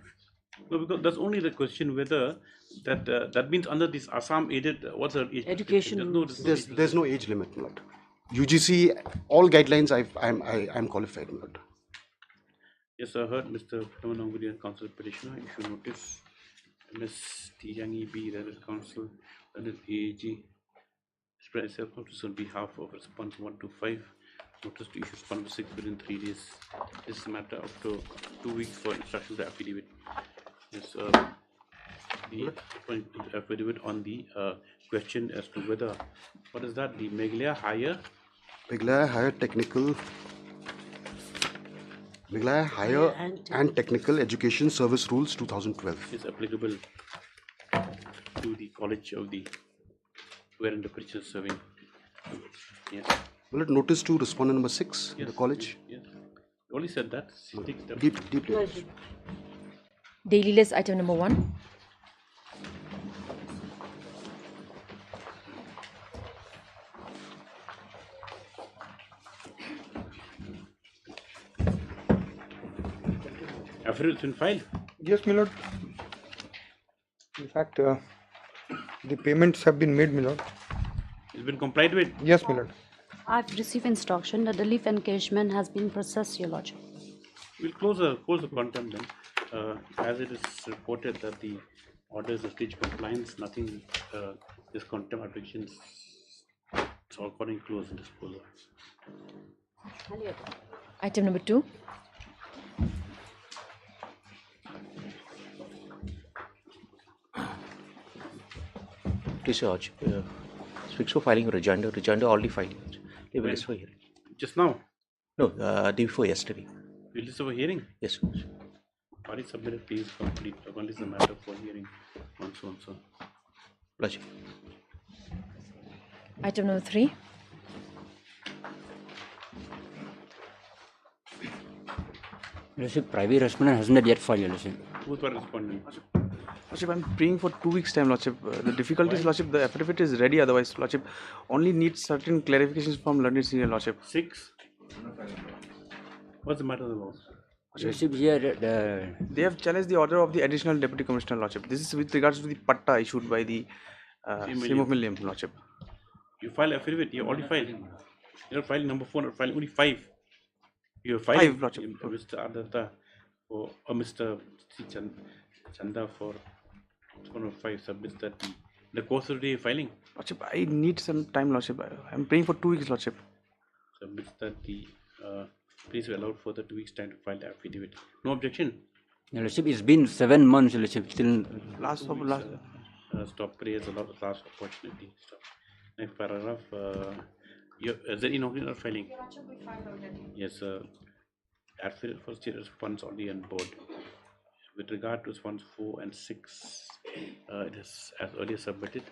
No, because that's only the question whether that means under this Assam aided what's the age? Education. There's no age limit, my lord. UGC, all guidelines I'm qualified, my lord. Yes, I heard Mr. Phenomena Council petitioner. If you notice, Ms. Tiangi B, that is council, that is AAG, spread itself notice on behalf of response 1 to 5. Notice to issue response 6 within 3 days. This is a matter up to 2 weeks for instruction of the affidavit. Yes, the affidavit on the question as to whether, what is that, the Meghalaya Higher Technical and Technical Education Service Rules 2012 is applicable to the college of the wherein the petitioner is serving. Yes. Will it notice to respondent number 6 in the college? Yes. Only said that. Deeply. Daily list item number 1. Affidavit has been filed. Yes, my lord. In fact, the payments have been made, my lord. It's been complied with. Yes, my lord. I've received instruction that the leave encashment has been processed, your lordship. We'll close the contempt then. As it is reported that the orders of stage compliance, nothing, this contempt applications, it's all according close and disposal. Item number 2. Please, Judge. Speaks for filing rejoinder. Rejoinder already filed. They will list for hearing. Just now? No, day before yesterday. You list for hearing? Yes. Party submitted, please complete. One is the matter for hearing. So. Pleasure. Item number 3. Lordship, private respondent has not yet filed, your lordship. Who's the respondent? Lordship, I'm praying for 2 weeks' time, Lordship. The difficulty is, Lordship, the affidavit is ready, otherwise, Lordship, only needs certain clarifications from learned senior, Lordship. 6. What's the matter of the law? Lordship, here They have challenged the order of the additional deputy commissioner, Lordship. This is with regards to the patta issued by the Simon Lordship. You file affidavit, you already filed. You're filing number 4, not filing only 5. You're filing 5, Lordship. Mr. Adata or Mr. Chanda for 105 submits that the course of the day filing. Lordship, I need some time, Lordship. I'm praying for 2 weeks, Lordship. Submits that the please allowed for the 2 weeks time to file the affidavit. No objection. Lordship, it's been 7 months, Lordship, still. Stop prayers allowed the last opportunity. Stop. Next paragraph. Is there inaugural filing? Yes, affidavit for state response only on board. With regard to response 4 and 6, it is as earlier submitted.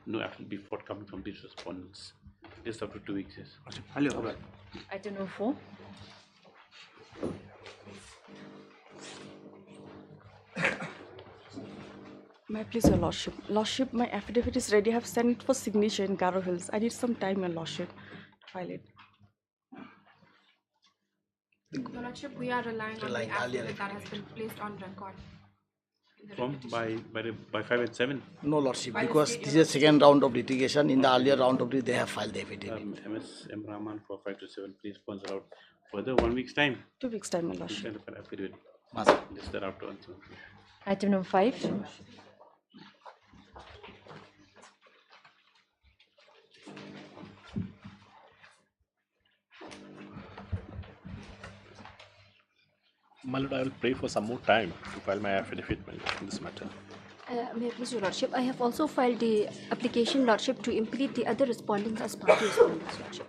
No action will be forthcoming from these respondents. Just after 2 weeks, yes. Item number 4. May I please, Your Lordship? Lordship, my affidavit is ready. I have sent it for signature in Garo Hills. I need some time, Your Lordship, to file it. Your Lordship, we are relying on the affidavit that has been placed on record. From by 5 and 7? No, Lordship, because this is the second round of litigation. In the earlier round of it, they have filed the affidavit. MS M. Rahman for 5 to 7, please sponsor out further 1 week's time. 2 weeks' time, Your Lordship. Affidavit. This thereafter also. Item number 5. My lord, I will pray for some more time to file my affidavit in this matter. May I please, Your Lordship? I have also filed the application, Lordship, to implead the other respondents as party respondents, Lordship.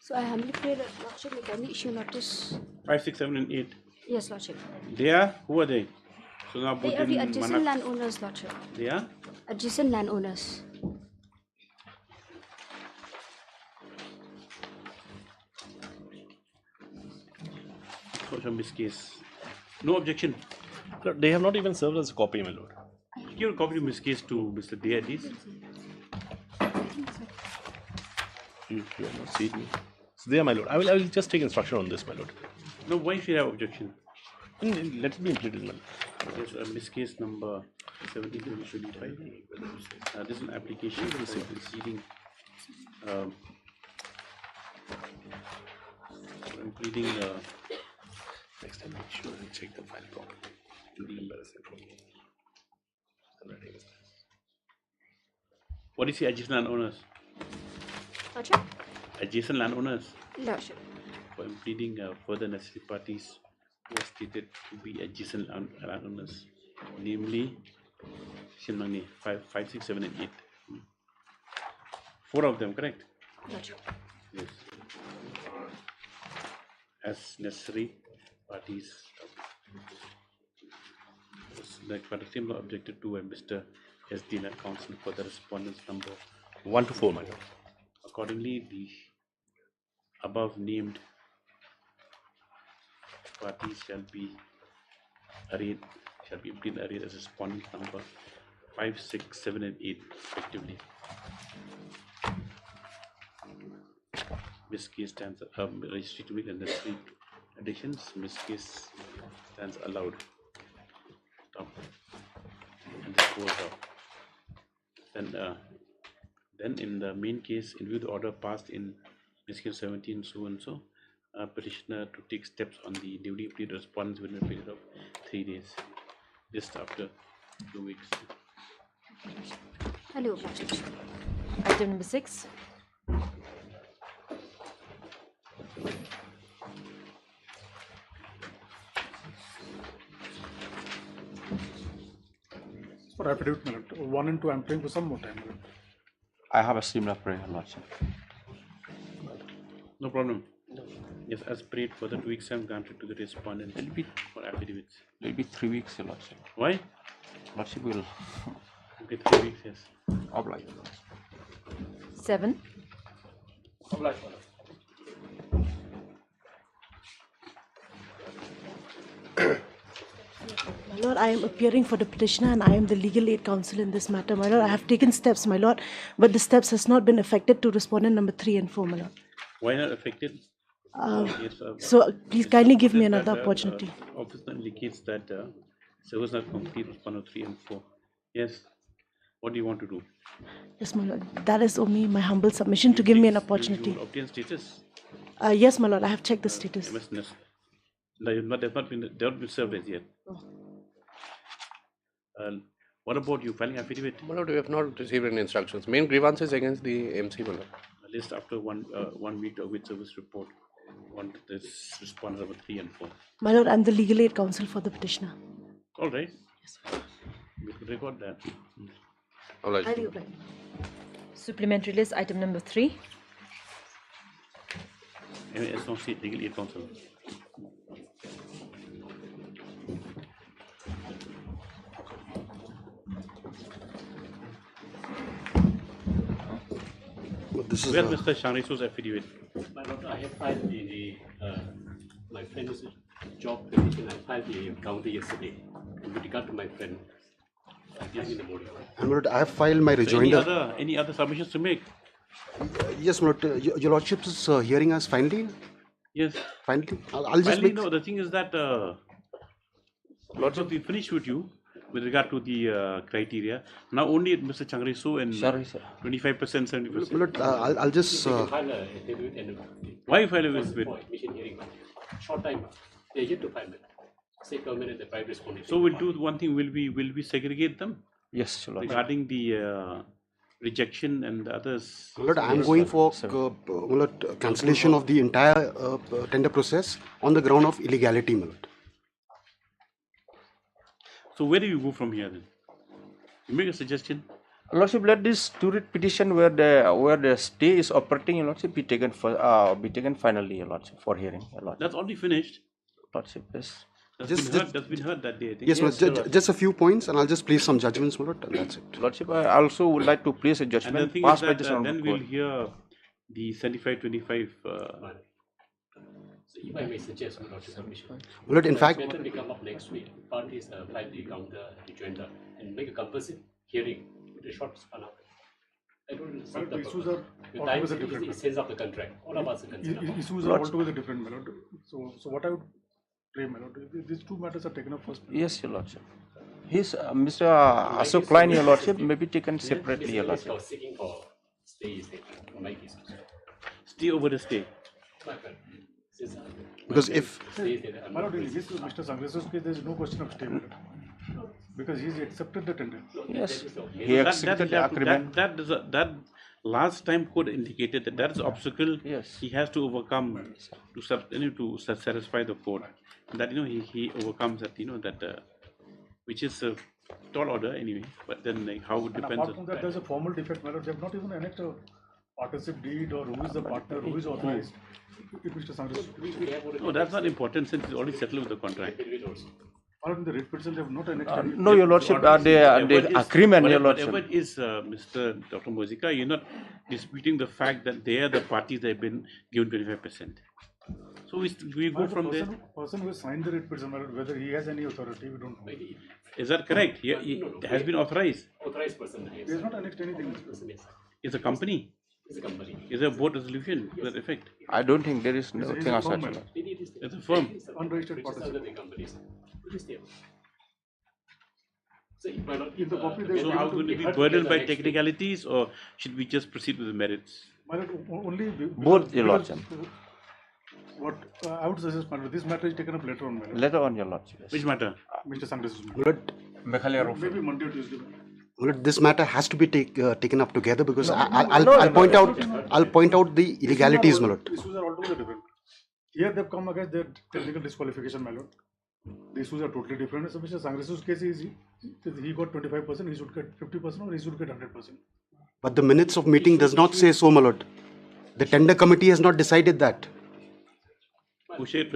So I humbly pray that Lordship may kindly issue notice. 5, 6, 7, and 8. Yes, Lordship. They are? Who are they? They are the adjacent landowners, Lordship. They are? Adjacent landowners. From this case. No objection. Lord, they have not even served as a copy, my lord. Give a copy of this case to Mr. Diadis. You have not seen me. So there, my lord. I will just take instruction on this, my lord. No, why should I have objection? Let it be implemented, my lord. Yes, this case number 17 should be filed. This is an application for the proceeding. Including next time make sure and check the file properly. What is the adjacent landowners? Lordship? Adjacent landowners. Lordship. For pleading further necessary parties who are stated to be adjacent landowners, namely Shimangni 5, 6, 7, and 8. 4 of them, correct? Lordship. Yes. As necessary parties. Like for the same law objected to by Mr. S. Dina Counsel for the respondents number 1 to 4, my lord. Accordingly, the above named parties shall be obtained arrayed as respondent number 5, 6, 7, and 8 respectively. This case stands registry to make the necessary additions. This case stands allowed. Stop. And this goes out. Then in the main case, in view of the order passed in Miscellaneous 17 so and so, petitioner to take steps on the newly pleaded respondents within a period of 3 days, just after 2 weeks. Hello. Item number 6. For affidavit, my lord. 1 and 2, I'm praying for some more time, my lord. I have a similar prayer, Lordship. No problem. Yes, as prayed for the 2 weeks, I'm granted to the respondents for affidavits. It will be 3 weeks, Lordship. Why? Lordship will. Okay, 3 weeks, yes. Oblige. 7. Oblige. My lord, I am appearing for the petitioner and I am the legal aid counsel in this matter, my lord. I have taken steps, my lord, but the steps has not been affected to respondent number 3 and 4, my lord. Why not affected? Yes, So please kindly give me office another that, opportunity. Office indicates that service not complete with 1 or 3 and 4. Yes. What do you want to do? Yes, my lord. That is only my humble submission to give me an You opportunity. will obtain status. Yes, my lord. I have checked the status. MSNS. They have not been served as yet. What about you filing affidavit? My lord, we have not received any instructions. Main grievances against the MC, my lord. List after 1 week with service report on this response number 3 and 4. My lord, I'm the legal aid counsel for the petitioner. All right. Yes. We could record that. All right. I'll reply. Supplementary list, item number 3. SOC, legal aid counsel. This is where Mr. Shangrisu's affidavit? My lord, I have filed my friend's job petition. I filed the counter yesterday. And with regard to my friend, I filed in the morning. And my lord, I have filed my rejoinder. Any other submissions to make? Yes, my lord. Your lordship's hearing us finally? Yes. Finally? I'll just Finally, make... no, the thing is that Lordship, we finished with you with regard to the criteria. Now only Mr. Changrisu and 25%, 70%. My lord, I'll just... Why file a with? Admission hearing. Short time. They yet to file it. Say permanent the private respondent. So we'll do one thing. Will we segregate them? Yes, Lord. Regarding the rejection and the others. My lord, I'm going for cancellation of the entire tender process on the ground of illegality, my lord. So where do you go from here then? You make a suggestion. Lordship, let this two-writ petition where the stay is operating, Your Lordship, be taken finally, Your Lordship, for hearing, Your Lordship. That's already finished. Lordship, yes. That's been heard that day, I think. Yes, just a few points, and I'll just place some judgments, my lord, and that's it. Lordship, I also would like to place a judgment. And the thing passed is by that this then we'll hear the 75-25. So if I may suggest, my lord, submission. My lord, in fact, better we come up next week. Parties file the counter rejoinder and make a compulsive hearing with a short span. I don't see the issues are time altogether different. is sense of the contract. All of us are concerned about. Issues are altogether different, my lord. So what I would pray, my lord, these two matters are taken up first. Yes, Your Lordship. His Mr. Ashok Klein, Your Lordship, may be taken separately, Your Lordship. Seeking for stay is there. My case. Stay over the stay. Because if... My lord, in this Mr. Sangrisu's case, there is no question of stay, my lord. Because he's accepted the tender. Yes, he accepted the agreement. That last time court indicated that is obstacle he has to overcome to satisfy the court. That he overcomes that that which is a tall order anyway. But then how it depends. Apart from that, there's a formal defect, my lord. They have not even annexed a partnership deed or who is the partner, who is authorized. Mr. Sangrisu. No, that's not important since it's already settled with the contract. In the writ petition, they have not annexed. No, Your Lordship, the agreement, Your Lordship. Whatever it is, Mr. Dr. Mozika, you're not disputing the fact that they are the parties that have been given 25%. So we go from there. The person who has signed the writ petition, whether he has any authority, we don't know. Is that correct? He has been authorized. Authorized person. He has not annexed anything. It's a company. It's a company. Is there a board resolution to that effect? I don't think there is nothing as such. It's a firm. Unregistered partnership. So are we going to be burdened by technicalities or should we just proceed with the merits? Only both, Your Lordship. What I would suggest, my lord, this matter is taken up later on, my lord. Later on, Your Lordship. Yes. Which matter? Mr. Sangrisu's matter. Maybe Monday or Tuesday. This matter has to be taken up together because I'll point out the illegalities, my lord. Issues are altogether different. Here they've come against their technical disqualification, my lord. The issues are totally different. So Mr. Sangrisu's case is he got 25%, he should get 50% or he should get 100%. But the minutes of meeting does not say so, my lord. The tender committee has not decided that. Who should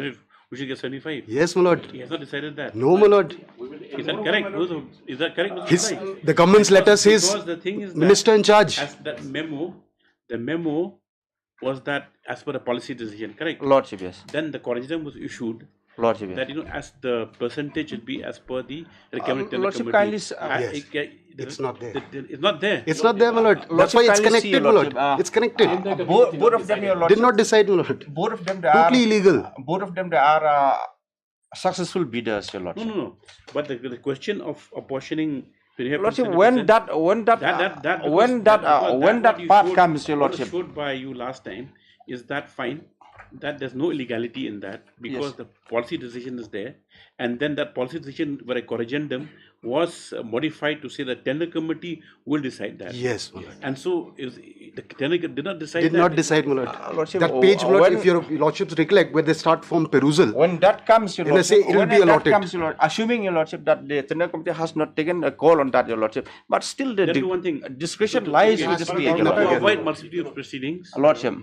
get 75? Yes, my lord. He has not decided that. No, my lord. Is that correct? Is that correct? The government's letter says minister in charge. As that the memo was that as per the policy decision, correct? Lordship, yes. Then the corrigendum was issued Lordship, that as the percentage should be as per the recommended Lordship, committee. kindly, Yes. It's not there. It's not there. It's not there, my lord. That's why it's connected, my lord. It's connected. both of them, your lordship, Did not decide, my lord. both of them, Totally illegal. Both of them, they are successful bidders, your lordship. No. But the question of apportioning. Lordship, when that part comes, your lordship. What was showed by you last time is that fine. That there's no illegality in that because the policy decision is there, and then that policy decision where a corrigendum was modified to say the tender committee will decide that. Yes, my lord. And so the tender did not decide. Did not decide, my lord. Lordship, That page, my lord, if your lordships recollect, where they start from perusal. When that comes, your and they say lordship, it will when be that allotted. comes, your lord, assuming your lordship that the tender committee has not taken a call on that, your lordship, but still the Then do one thing. discretion lies with the To PA, your lordship. avoid multiplicity of proceedings, Lordship.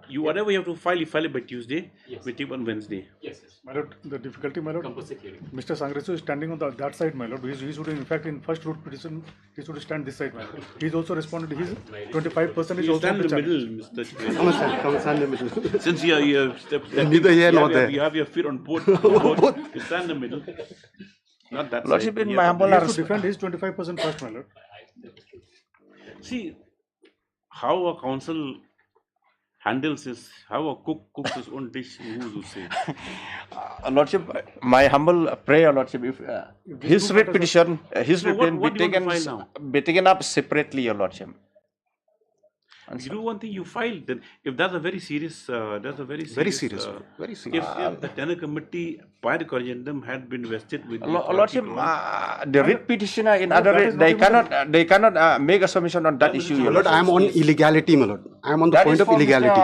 you whatever you have to file, you file it by Tuesday. We take on Wednesday. Yes. My lord, the difficulty, my lord, Compulsory hearing. Mr. Sangresu is standing on that side, my lord. He should, in fact, in first root petition, he should stand this side, my lord. He's also responded. His 25% is You also stand in the middle, challenge. Mr. Chief. Come stand in the middle. Since you are Neither here nor there. You have your feet on both. You stand in the middle. Not that Lordship, side. in my humble He has to defend his 25% first, my lord. See how a council handles his, how a cook cooks his own dish. Who's to say? Lordship, my humble prayer, Lordship, if his writ petition, what do you want to file be taken up separately, your Lordship. You do one thing, you file. Then, if that's a very serious, Very serious. Very serious. If the tender committee by the corrigendum had been vested with Lordship, the writ petitioner in other writ, they cannot make a submission on that issue, My your lord, I Lordship. am on illegality, my lord. I am on the point of illegality.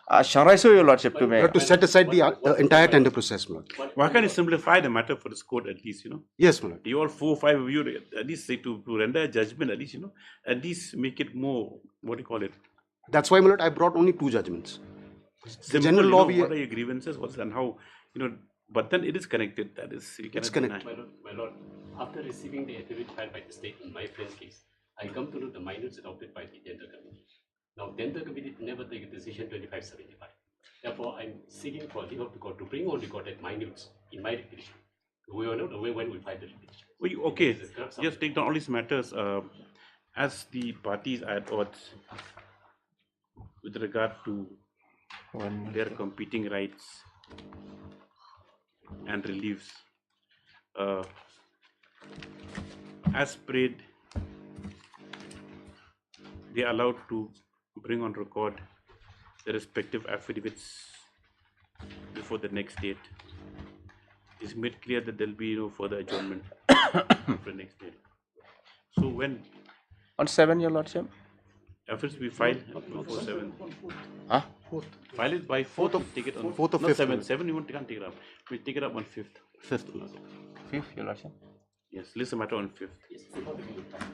Shangraiso, your Lordship, to You make. have to set aside the entire tender process, my lord. Why can't you simplify the matter for this court at least, Yes, my lord. You all 4 or 5 of you at least say to render a judgment, at least, at least make it more, what do you call it? That's why, my lord, I brought only 2 judgments. Simple, general law what are your grievances, what's and how, but then it is connected, that is, you cannot deny. My lord, after receiving the affidavit filed by the state in my friend's case, I come to know the minutes adopted by the tender committee. Now, tender committee never take a decision 2575. Therefore, I'm seeking for leave of the court to bring on record at minutes in my petition. We are not aware when we file the petition. Okay, just take down all these matters as the parties are at odds with regard to their competing rights and reliefs. As prayed, they are allowed to bring on record the respective affidavits before the next date. It's made clear that there will be no further adjournment for the next date. So when On 7, your Lordship? affidavits be filed before 7. Huh? File it by 4th, take it on 4th or not 5th. 7. 7 you can't take it up. We take it up on 5th. 5th. 5th, your Lordship? Yes, list the matter on 5th.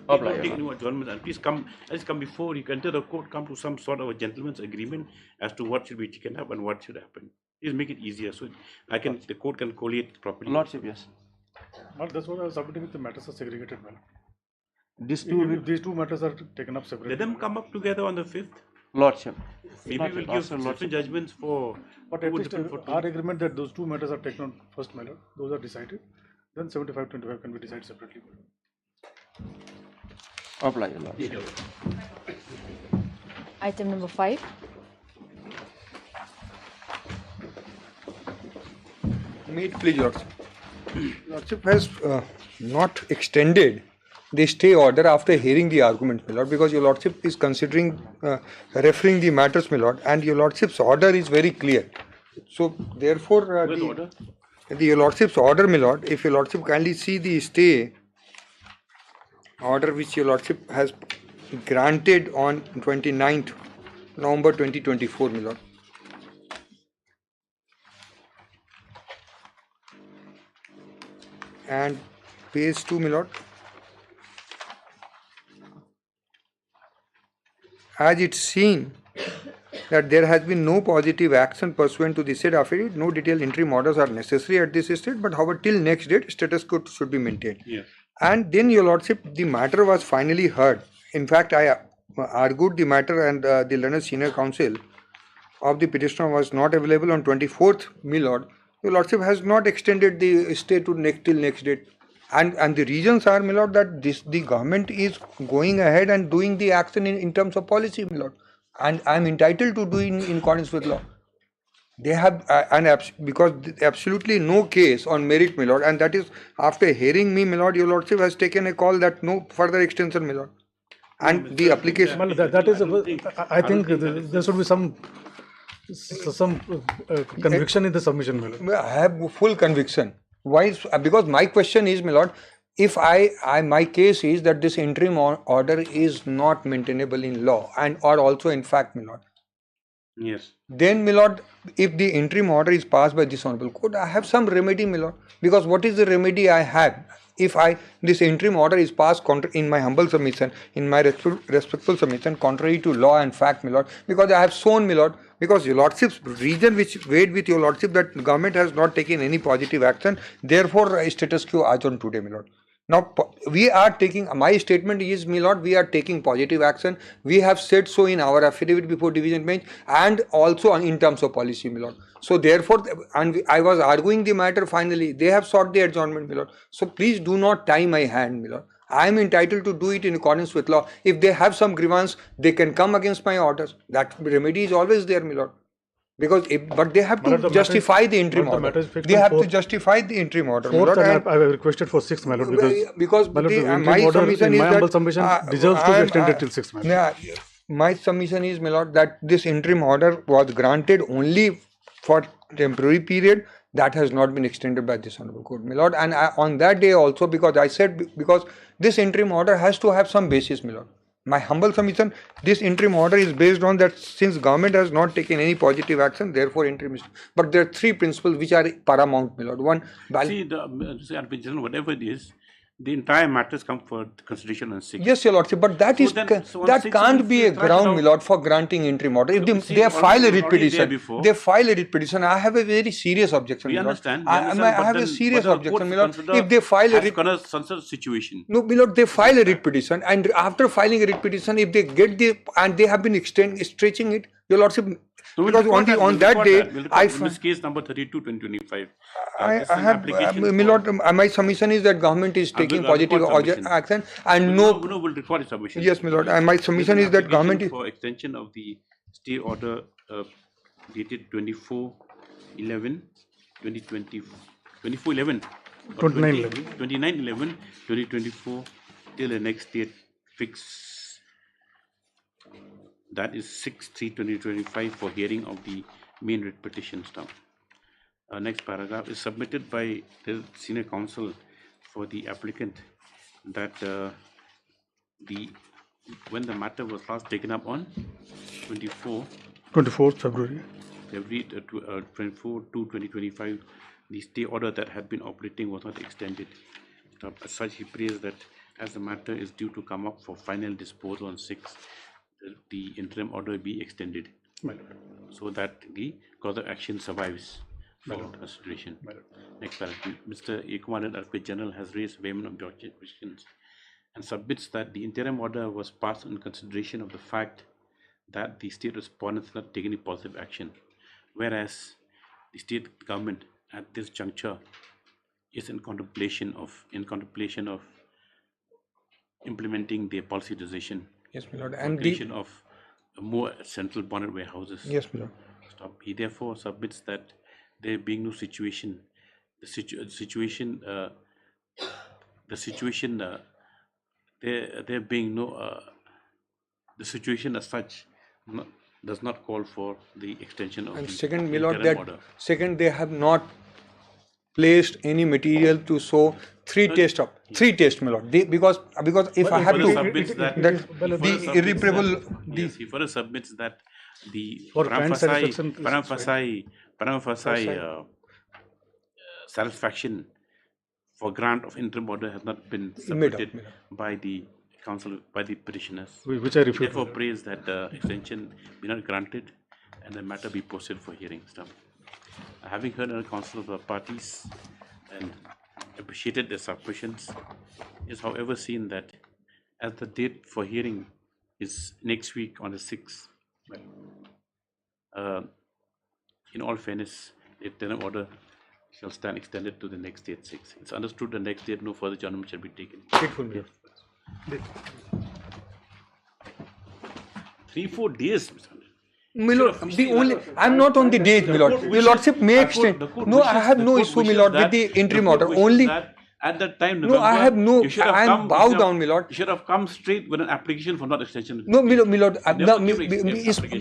Apply, Don't your take new adjournments and please come. Let's come before you enter the court. Come to some sort of a gentleman's agreement as to what should be taken up and what should happen. Please make it easier so the court can collate properly. Lordship, yes. Well, that's what I was submitting with the matters are segregated, man. These These two matters are taken up separately. Let them come up together on the 5th. Lordship. Maybe we'll give different judgments for. But at least our agreement that those 2 matters are taken on first matter, those are decided. Then 75-25 can be decided separately. Apply, your Lordship. Item number 5. Meet, please, Lordship. Lordship has not extended the stay order after hearing the argument, my lord, because your lordship is considering referring the matters, my lord, and your lordship's order is very clear. So therefore, your lordship's order, my lord, if your lordship kindly see the stay order which your lordship has granted on 29th November 2024, my lord. And page 2, my lord. As it's seen that there has been no positive action pursuant to the said affidavit, no detailed interim orders are necessary at this stage, but however till next date status quo should be maintained. Yes. And then your lordship, the matter was finally heard. In fact, I argued the matter and the learned senior counsel of the petitioner was not available on 24th, my lord, your lordship has not extended the stay to next till next date. And the reasons are, my lord, that the government is going ahead and doing the action in terms of policy, my lord. And I am entitled to do in accordance with law. They have because absolutely no case on merit, my lord, and that is after hearing me, my lord, your lordship has taken a call that no further extension, my lord. And the application. Well, that is, I think there should be some conviction in the submission, my lord. I have full conviction. Why? Because my question is, my lord, if my case is that this interim order is not maintainable in law and or also in fact, my lord. Yes. Then, my lord, if the interim order is passed by this honorable court, I have some remedy, my lord. Because what is the remedy I have? If this interim order is passed in my humble submission, in my respectful submission, contrary to law and fact, my lord, because I have shown, my lord, because your lordship's reason which weighed with your lordship that the government has not taken any positive action, therefore status quo as on today, my lord. Now, we are taking, my statement is, my lord, we are taking positive action. We have said so in our affidavit before division bench and also in terms of policy, my lord. So, therefore, and I was arguing the matter finally. They have sought the adjournment, my lord. So, please do not tie my hand, my lord. I am entitled to do it in accordance with law. If they have some grievance, they can come against my orders. That remedy is always there, my lord. Because but they have to justify the interim order. They have to justify the interim order. Fourth, and I have requested for 6th, my lord, because my submission is that submission deserves to be extended till 6th, my lord. My submission is, my lord, that this interim order was granted only for temporary period. That has not been extended by this honorable court, my lord. And on that day also, because I said, because this interim order has to have some basis, my lord. My humble submission, this interim order is based on that since government has not taken any positive action, therefore interim is. But there are three principles which are paramount, my lord. One, see, whatever it is, the entire matters come for consideration on 6th. Yes, your lordship, but that that can't be a ground, my lord, for granting interim order. If they file a writ petition, I have a very serious objection. We understand. I have a serious objection, my lord. If they file a writ situation. No, my lord, they file a writ petition, and after filing a writ petition, if they get and they have been stretching it, your lordship. So because on that day, this case number 32/2025. I have, my lord, my submission is that government is taking positive action and no will record submission. Yes, my lord, and my submission is that government is for extension of the stay order dated 24/11/2020, 29/11/2024 till the next date fixed. That is 6/3/2025 for hearing of the main writ petition stuff. Next paragraph is submitted by the senior counsel for the applicant that when the matter was last taken up on 24th February 24/2/2025, the stay order that had been operating was not extended. As such, he prays that as the matter is due to come up for final disposal on 6th, the interim order be extended so that the cause of action survives for consideration. Next paragraph. Mr. Ekumanan, Advocate General, has raised vehement objections and submits that the interim order was passed in consideration of the fact that the state respondents had not taken any positive action, whereas the state government at this juncture is in contemplation of implementing their policy decision. Yes, my lord. And creation of more central bonded warehouses. Yes, my lord. He therefore submits that there being no situation, the situation as such does not call for the extension of and the second, my lord, interim order. Second, they have not placed any material to show three tests, my lord. Because if I have to, the irreparable. Yes, he further submits that the satisfaction for grant of interim order has not been submitted by the council, by the petitioners. Which I refute. Therefore, prays that the extension be not granted and the matter be posted for hearing. Having heard the counsel of the parties and appreciated their submissions, is however seen that as the date for hearing is next week on the 6th, in all fairness, the interim order shall stand extended to the next date 6. It's understood the next date no further judgment shall be taken. Yes. 3-4 days, Mr. My lord, I'm not on the date, my lord. Your lordship may extend. No, I have no issue, my lord, with the interim order. Only. At that time, No, I have no. I am bowed down, my lord. You should have come straight with an application for not extension. No, my lord.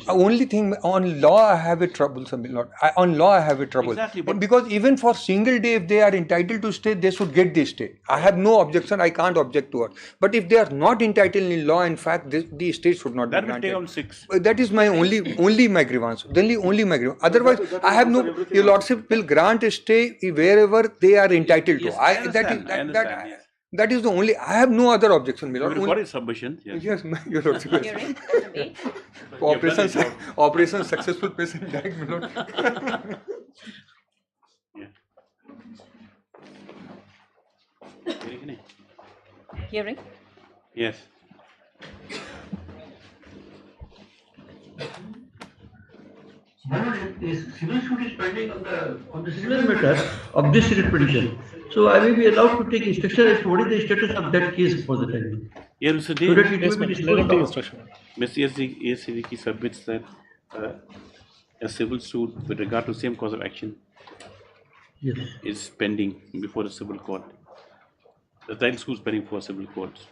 Only thing on law I have a trouble, my lord. On law I have a trouble. Exactly, because even for single day, if they are entitled to stay, they should get the stay. I have no objection. I can't object to it. But if they are not entitled in law, in fact, the stay should not that be granted. That will take on 6. That is my only my grievance. Only my grievance. Otherwise, I have no. Your lordship will grant a stay wherever they are entitled to. Yes, that is the only. I have no other objection, my lord. What is submission? Yes, your lordship. Operation successful, patient died, my lord. Hearing? Yes. Civil suit is pending on the civil matter of this writ petition. So I may be allowed to take instruction as to what is the status of that case for the time. Yeah, Mr. So that it may be disposed of. Mr. ASCVK submits that a civil suit with regard to same cause of action is pending before the civil court. The title suit is pending for civil courts.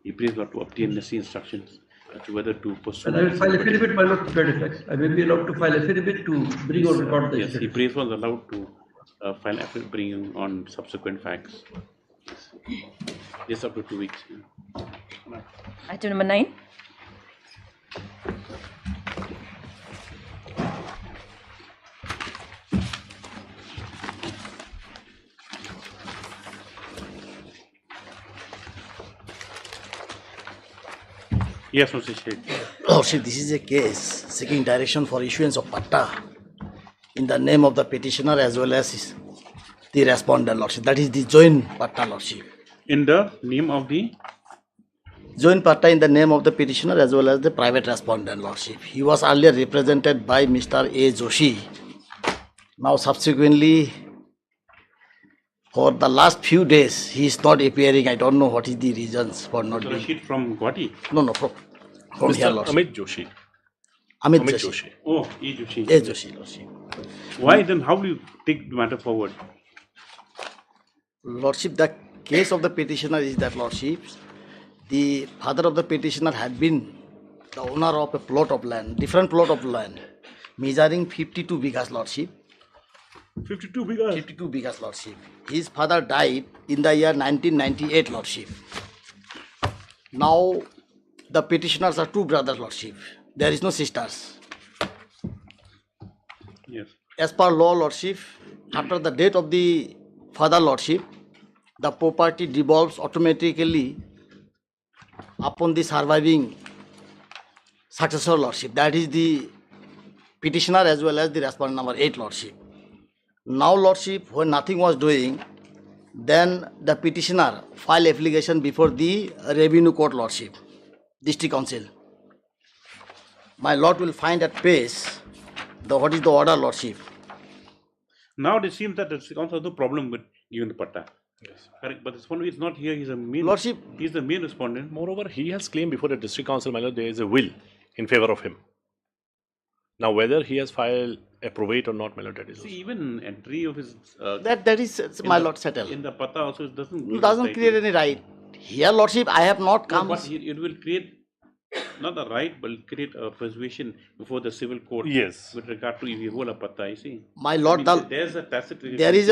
He prays God to obtain necessary instructions as to whether to pursue. And I will file affidavit, my lord, to that effect. I may be allowed to file affidavit to bring on record the Yes, he prays was allowed to file affidavit bringing on subsequent facts. Yes, up to 2 weeks. Item number 9. Yes, Mr. Sheikh. Lordship, this is a case seeking direction for issuance of patta in the name of the petitioner as well as the respondent, Lordship. That is the joint patta, Lordship. In the name of the? Joint patta in the name of the petitioner as well as the private respondent, Lordship. He was earlier represented by Mr. A. Joshi. Now subsequently, for the last few days, he is not appearing. I don't know what is the reasons for not being. Rashid from Guwahati? No, from here, Lordship. Amit Joshi. Amit Joshi. Oh, A. Joshi. A. Joshi, Lordship. Why then? How do you take the matter forward? Lordship, the case of the petitioner is that, Lordship, the father of the petitioner had been the owner of a plot of land, different plot of land, measuring 52 bighas, Lordship. 52 bighas? 52 bighas, Lordship. His father died in the year 1998, Lordship. Now, the petitioners are two brothers, Lordship. There is no sisters. Yes. As per law, Lordship, after the death of the father, Lordship, the property devolves automatically upon the surviving successor, Lordship. That is the petitioner as well as the respondent number 8, Lordship. Now, Lordship, when nothing was doing, then the petitioner filed application before the Revenue Court, Lordship, District Council. My Lord will find at pace what is the order, Lordship. Now it seems that the council has no problem with giving the patta. Yes. Correct, but this one is not here. He's a main. Lordship. He's the main respondent. Moreover, he has claimed before the district council, my lord, there is a will in favor of him. Now, whether he has filed a probate or not, my lord, that is. See, even entry of his. That is my lord settled. In the patta also, it doesn't create any right. Here, Lordship, I have not come. No, but it will create not a right, but create a persuasion before the civil court. Yes. With regard to if you hold a patta, you see. My lord, there's a tacit. There is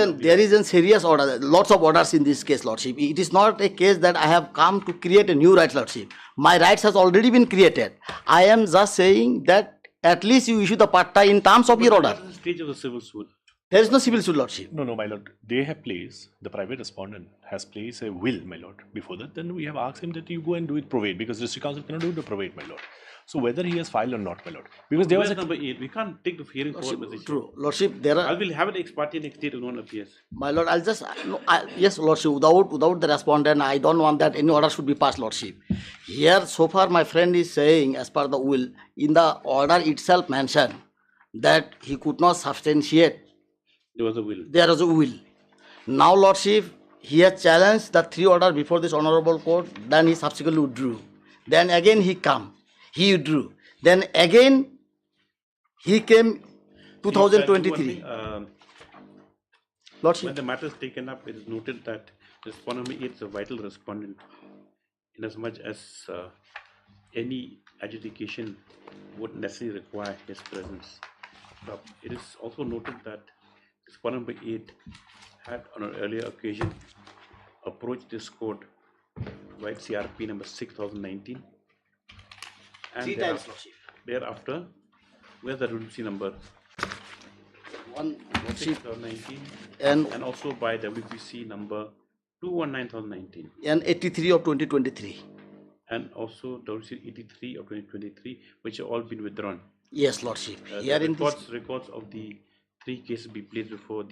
a serious order. Lots of orders in this case, Lordship. It is not a case that I have come to create a new right, Lordship. My rights has already been created. I am just saying that at least you issue the patta in terms of your order. What is the stage of the civil suit? There is no civil suit, Lordship. No, my lord. They have placed, the private respondent has placed a will, my lord, before that. Then we have asked him that you go and do it probate because the district council cannot do the probate, my lord. So whether he has filed or not, my lord. Because there was a number 8. We can't take the hearing forward. True. Lordship, there are. I will have an ex parte next day to non appears. My lord, I'll just. Yes, Lordship, without the respondent, I don't want that any order should be passed, Lordship. Here, so far, my friend is saying, as per the will, in the order itself mentioned that he could not substantiate There was a will. there was a will. Now, Lordship, he has challenged the 3 orders before this honorable court, then he subsequently withdrew. Then again he he withdrew. Then again he came 2023. Lordship. When the matter is taken up, it is noted that respondent number 8 is a vital respondent, inasmuch as any adjudication would necessarily require his presence. But it is also noted that respondent number 8 had on an earlier occasion approached this court by CRP number 6019. And 3 times, Lordship. Thereafter, where's the redundancy number? 1 and also by WPC number 219,019 and 83 of 2023. And also WPC 83 of 2023, which have all been withdrawn. Yes, Lordship. The records of the 3 cases be placed before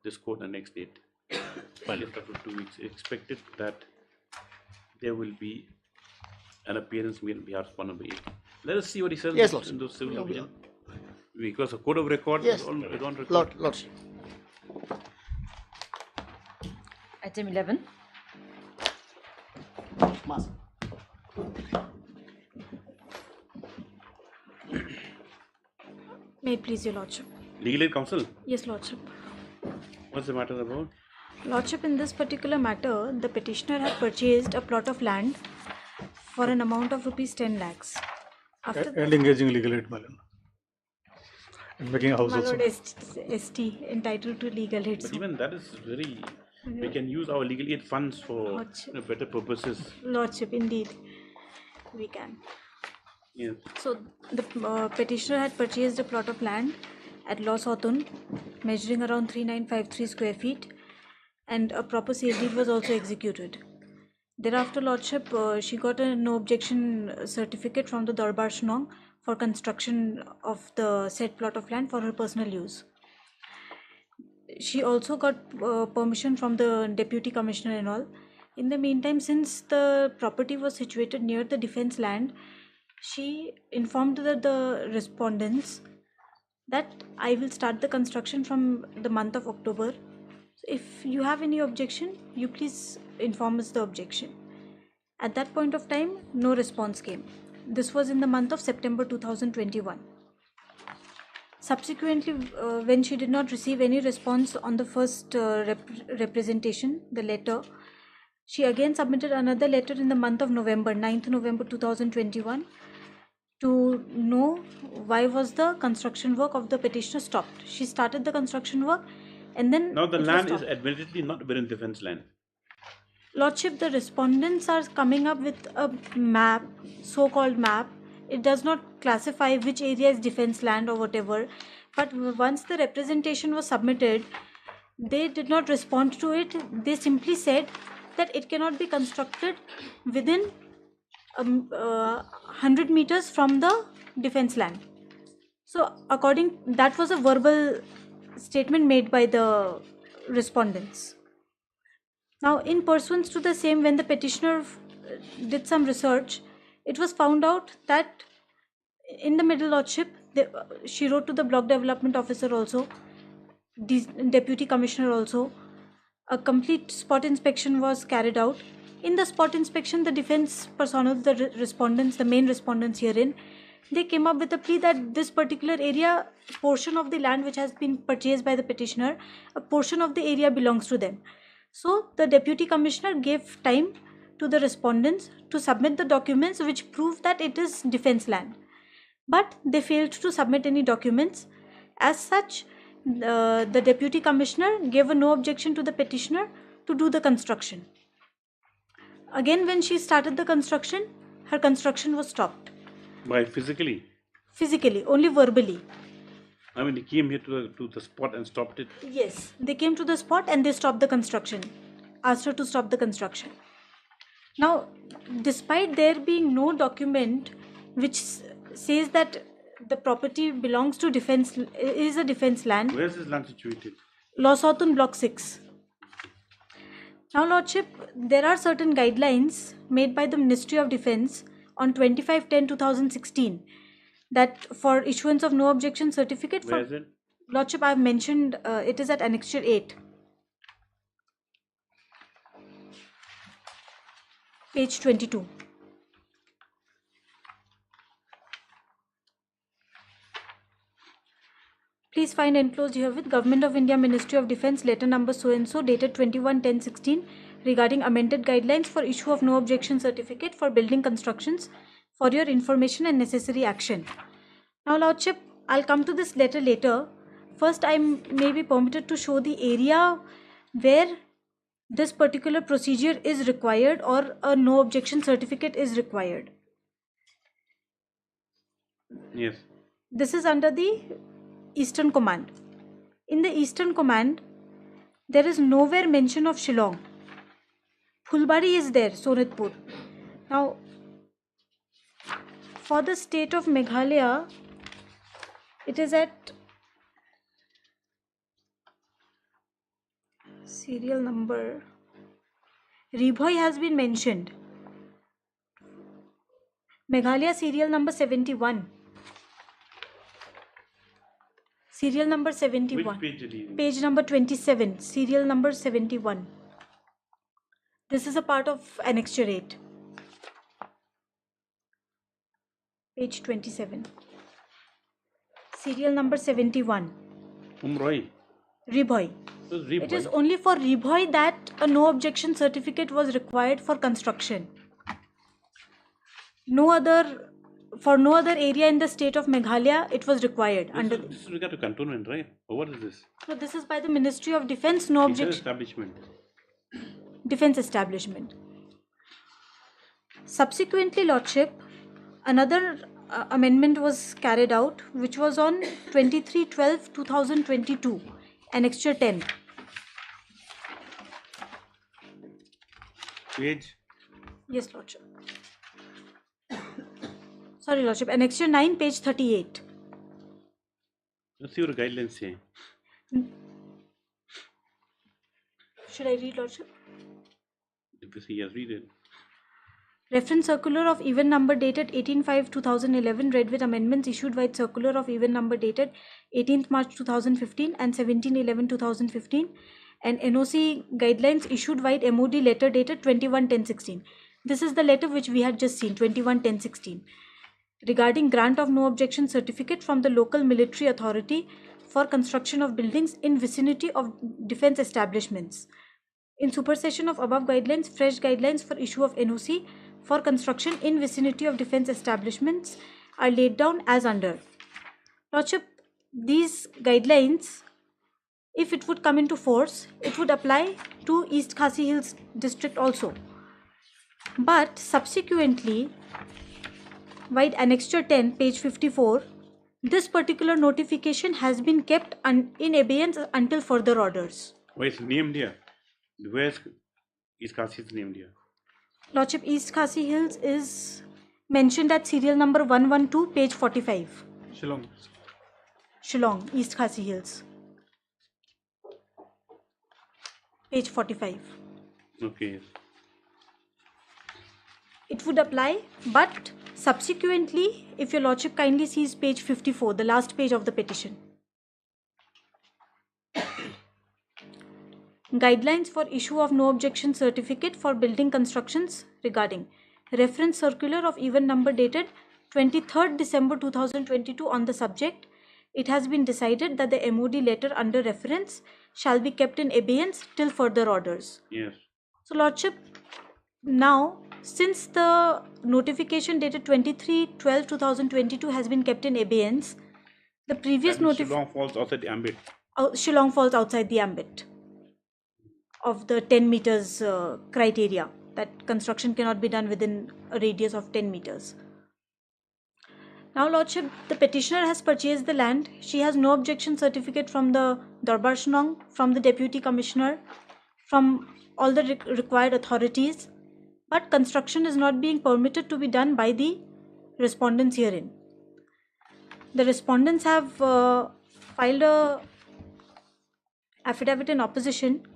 this court on the next date. Just after 2 weeks, it's expected that there will be an appearance made on behalf of number 8. Let us see what he says in those civil division. Because a code of record is on record. Lordship. Item 11. May it please your Lordship. Legal aid counsel? Yes, Lordship. What's the matter about? Lordship, in this particular matter, the petitioner had purchased a plot of land for an amount of rupees 10 lakhs. And engaging legal aid, Malan. And making a house My also. Lord, ST entitled to legal aid. But even that is very... We can use our legal aid funds for better purposes. Lordship, indeed, we can. Yes. So, the petitioner had purchased a plot of land at Los Otun, measuring around 3953 square feet, and a proper sale deed was also executed. Thereafter, Lordship, she got a no objection certificate from the Darbar Shillong for construction of the said plot of land for her personal use. She also got permission from the Deputy Commissioner and all. In the meantime, since the property was situated near the defence land, she informed the respondents that I will start the construction from the month of October. So if you have any objection, you please inform us the objection. At that point of time, no response came. This was in the month of September 2021. Subsequently, when she did not receive any response on the first representation, the letter, she again submitted another letter in the month of November, 9th November 2021, to know why was the construction work of the petitioner stopped. She started the construction work and then... Now the land is admittedly not within defence land. Lordship, the respondents are coming up with a map, so-called map. It does not classify which area is defence land or whatever. But once the representation was submitted, they did not respond to it. They simply said that it cannot be constructed within 100 meters from the defence land. So that was a verbal statement made by the respondents. Now, in pursuance to the same, when the petitioner did some research, it was found out that in the middle, Lordship, she wrote to the block development officer also, deputy commissioner also. A complete spot inspection was carried out. In the spot inspection, the defense personnel, the respondents, the main respondents herein, they came up with a plea that this particular area, portion of the land which has been purchased by the petitioner, a portion of the area belongs to them. So the deputy commissioner gave time to the respondents to submit the documents which prove that it is defence land. But they failed to submit any documents. As such, the deputy commissioner gave a no objection to the petitioner to do the construction. Again, when she started the construction, her construction was stopped. By physically? Physically, only verbally. I mean, they came here to the spot and stopped it? Yes, they came to the spot and they stopped the construction. Asked her to stop the construction. Now, despite there being no document which says that the property belongs to defence, is a defence land. Where is this land situated? Los Otun Block 6. Now, Lordship, there are certain guidelines made by the Ministry of Defence on 25/10/2016 that for issuance of no objection certificate Where for is it? Lordship, I've mentioned it is at Annexure 8, page 22. Please find enclosed herewith Government of India Ministry of Defence letter number so and so dated 21/10/16 regarding amended guidelines for issue of no objection certificate for building constructions for your information and necessary action. Now Lordship, I'll come to this letter later. First, I may be permitted to show the area where this particular procedure is required or a no objection certificate is required. Yes. This is under the Eastern Command. In the Eastern Command, there is nowhere mention of Shillong. Phulbari is there, Sonitpur. Now, for the state of Meghalaya, it is at serial number. Ribhoi has been mentioned. Meghalaya serial number 71. Serial number 71. Which page did you? Page number 27. Serial number 71. This is a part of Annexure 8. Page 27. Serial number 71. Umroi. Ribhoi. It is only for Ribhoi that a no objection certificate was required for construction. For no other area in the state of Meghalaya, it was required. This is regard to cantonment, right? Or what is this? So this is by the Ministry of Defence, no objection. Establishment. Defence establishment. Subsequently, Lordship, another amendment was carried out, which was on 23/12/2022, Annexure 10. Page? Yes, Lordship. Sorry, Lordship. Annexure 9, page 38. What's your guidelines say? Should I read, Lordship? Yes, read it. Reference circular of even number dated 18/5/2011 read with amendments issued by circular of even number dated 18th March 2015 and 17/11/2015 and NOC guidelines issued by MOD letter dated 21/10/16. This is the letter which we had just seen, 21/10/16. Regarding grant of no objection certificate from the local military authority for construction of buildings in vicinity of defence establishments. In supersession of above guidelines, fresh guidelines for issue of NOC for construction in vicinity of defence establishments are laid down as under. Lordship, these guidelines, if it would come into force, it would apply to East Khasi Hills district also. But subsequently, by Annexure 10, page 54, this particular notification has been kept in abeyance until further orders. Where is named here? Where is East Khasi named here? Lordship, East Khasi Hills is mentioned at serial number 112, page 45. Shillong. Shillong, East Khasi Hills. Page 45. Okay. It would apply, but subsequently, if your Lordship kindly sees page 54, the last page of the petition. Guidelines for issue of no objection certificate for building constructions regarding reference circular of even number dated 23rd December 2022 on the subject. It has been decided that the MOD letter under reference shall be kept in abeyance till further orders. Yes. So Lordship, now since the notification dated 23/12/2022 has been kept in abeyance, the previous Shillong falls outside the ambit. Shillong falls outside the ambit of the 10 meters criteria, that construction cannot be done within a radius of 10 meters. Now Lordship, the petitioner has purchased the land. She has no objection certificate from the Darbar Shillong, from the Deputy Commissioner, from all the required authorities, but construction is not being permitted to be done by the respondents herein. The respondents have filed a affidavit in opposition.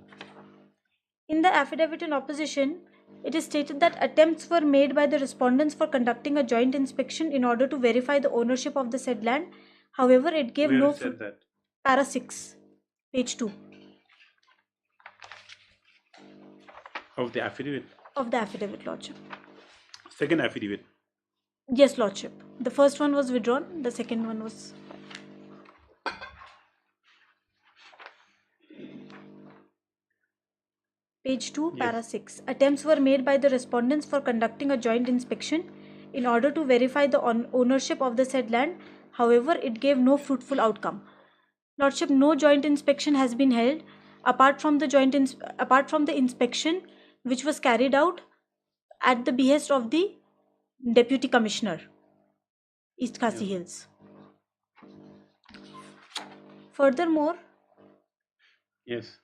In the affidavit in opposition, it is stated that attempts were made by the respondents for conducting a joint inspection in order to verify the ownership of the said land. However, it gave Where no it said that? para 6, page 2 Of the affidavit? of the affidavit, Lordship. Second affidavit. Yes, Lordship. The first one was withdrawn, the second one was. Page 2, para 6. Attempts were made by the respondents for conducting a joint inspection in order to verify the ownership of the said land. However, it gave no fruitful outcome. Lordship, no joint inspection has been held apart from the inspection which was carried out at the behest of the Deputy Commissioner, East Khasi Hills. Furthermore, Yes.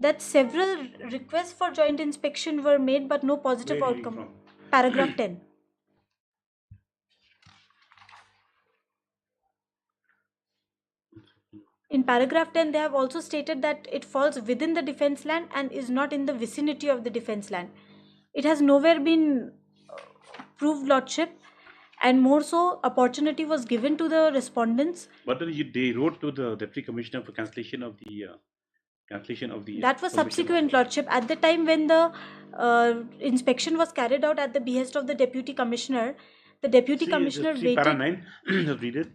that several requests for joint inspection were made but no positive Where are you outcome. from? Paragraph 10. In paragraph 10, they have also stated that it falls within the defense land and is not in the vicinity of the defense land. It has nowhere been proved, Lordship, and more so, opportunity was given to the respondents. But then they wrote to the Deputy Commissioner for cancellation of the That was subsequent, Lordship. At the time when the inspection was carried out at the behest of the Deputy Commissioner, the Deputy Commissioner See para waited. 9. Just read it.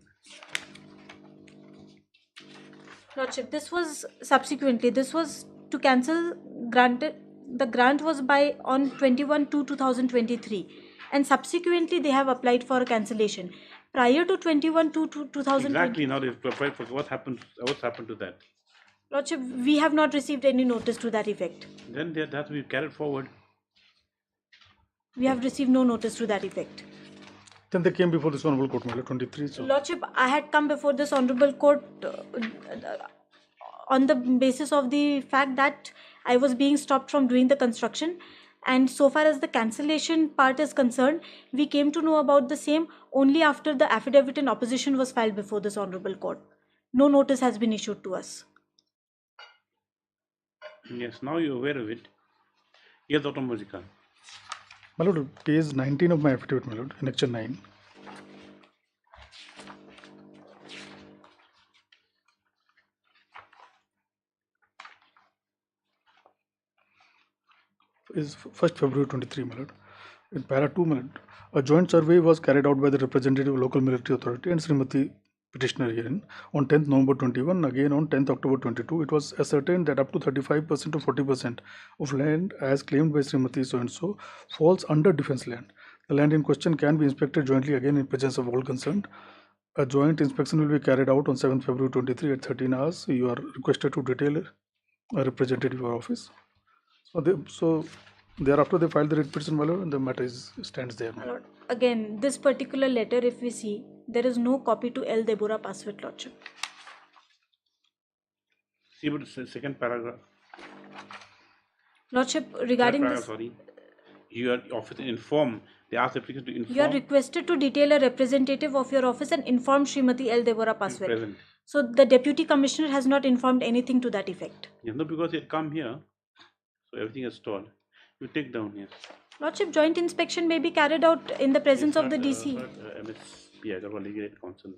Lordship, this was subsequently. This was to cancel granted. The grant was by on 21/2/2023, and subsequently they have applied for a cancellation. Prior to 21/2/2020. Exactly. Now they've applied for what happened. What's happened to that? Lordship, we have not received any notice to that effect. Then that has to be carried forward. We have received no notice to that effect. Then they came before this honorable court, my lord, 23. So Lordship, I had come before this honorable court on the basis of the fact that I was being stopped from doing the construction, and so far as the cancellation part is concerned, we came to know about the same only after the affidavit in opposition was filed before this honorable court. No notice has been issued to us. Yes, now you're aware of it. Yes, Dr. Muzika. my lord, page 19 of my affidavit, my lord, annexure 9. Is 1st February 23, my lord. In para 2, my lord, a joint survey was carried out by the representative of local military authority and Srimati petitioner herein on 10th November 21. Again on 10th October 22, it was ascertained that up to 35% to 40% of land as claimed by Srimati so and so falls under defense land. The land in question can be inspected jointly again in presence of all concerned. A joint inspection will be carried out on 7th February 23 at 13 hours. You are requested to detail a representative of office. So thereafter they filed the writ petition, my lord, and the matter stands there. My lord, again, this particular letter, if we see, there is no copy to L. Deborah Paswit, Lordship. See but the second paragraph. Lordship, regarding Paragraph, this, sorry. You are often informed. They ask the applicant to inform. you are requested to detail a representative of your office and inform Srimati L. Deborah Paswit. Present. So the Deputy Commissioner has not informed anything to that effect. Yes, no, because they come here, so everything is stalled. You take down, yes. Lordship, joint inspection may be carried out in the presence of the DC. MSP Agarwal Legal Aid Counsel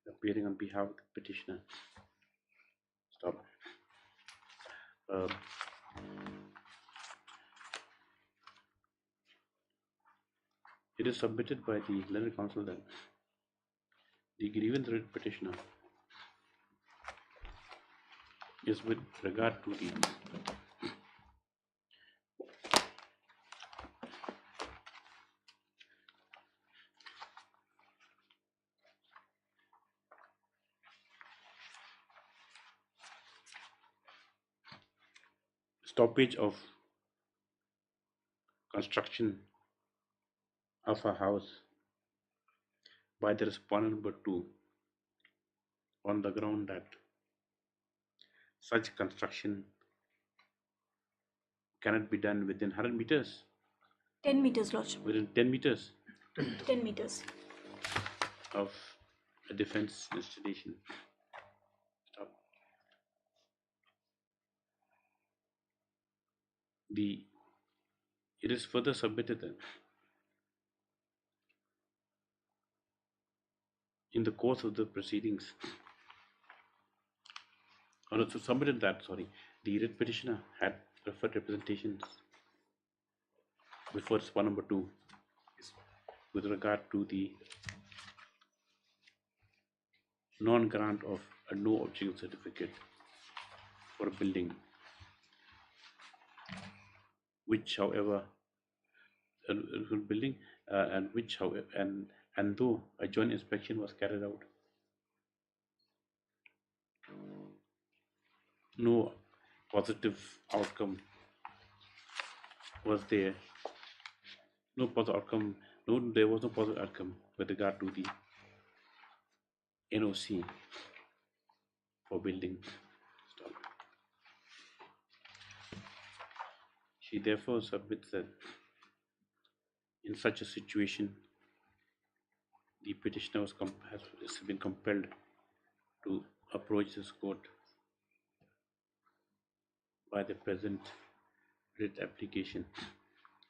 appearing on behalf of the petitioner. Stop. It is submitted by the legal counsel that the grievance writ petitioner is with regard to the stoppage of construction of a house by the respondent number 2 on the ground that such construction cannot be done within 100 meters. 10 meters, Lordship. Within 10 meters 10 meters. of a defense installation. Stop. The It is further submitted that in the course of the proceedings, or also submitted that, sorry, the writ petitioner had preferred representations before spot number 2 with regard to the non-grant of a no objection certificate for a building, which however building and which however and though a joint inspection was carried out, no positive outcome was there. No positive outcome. No, there was no positive outcome with regard to the NOC for building. Stop. She therefore submits that in such a situation, the petitioner has been compelled to approach this court by the present writ application,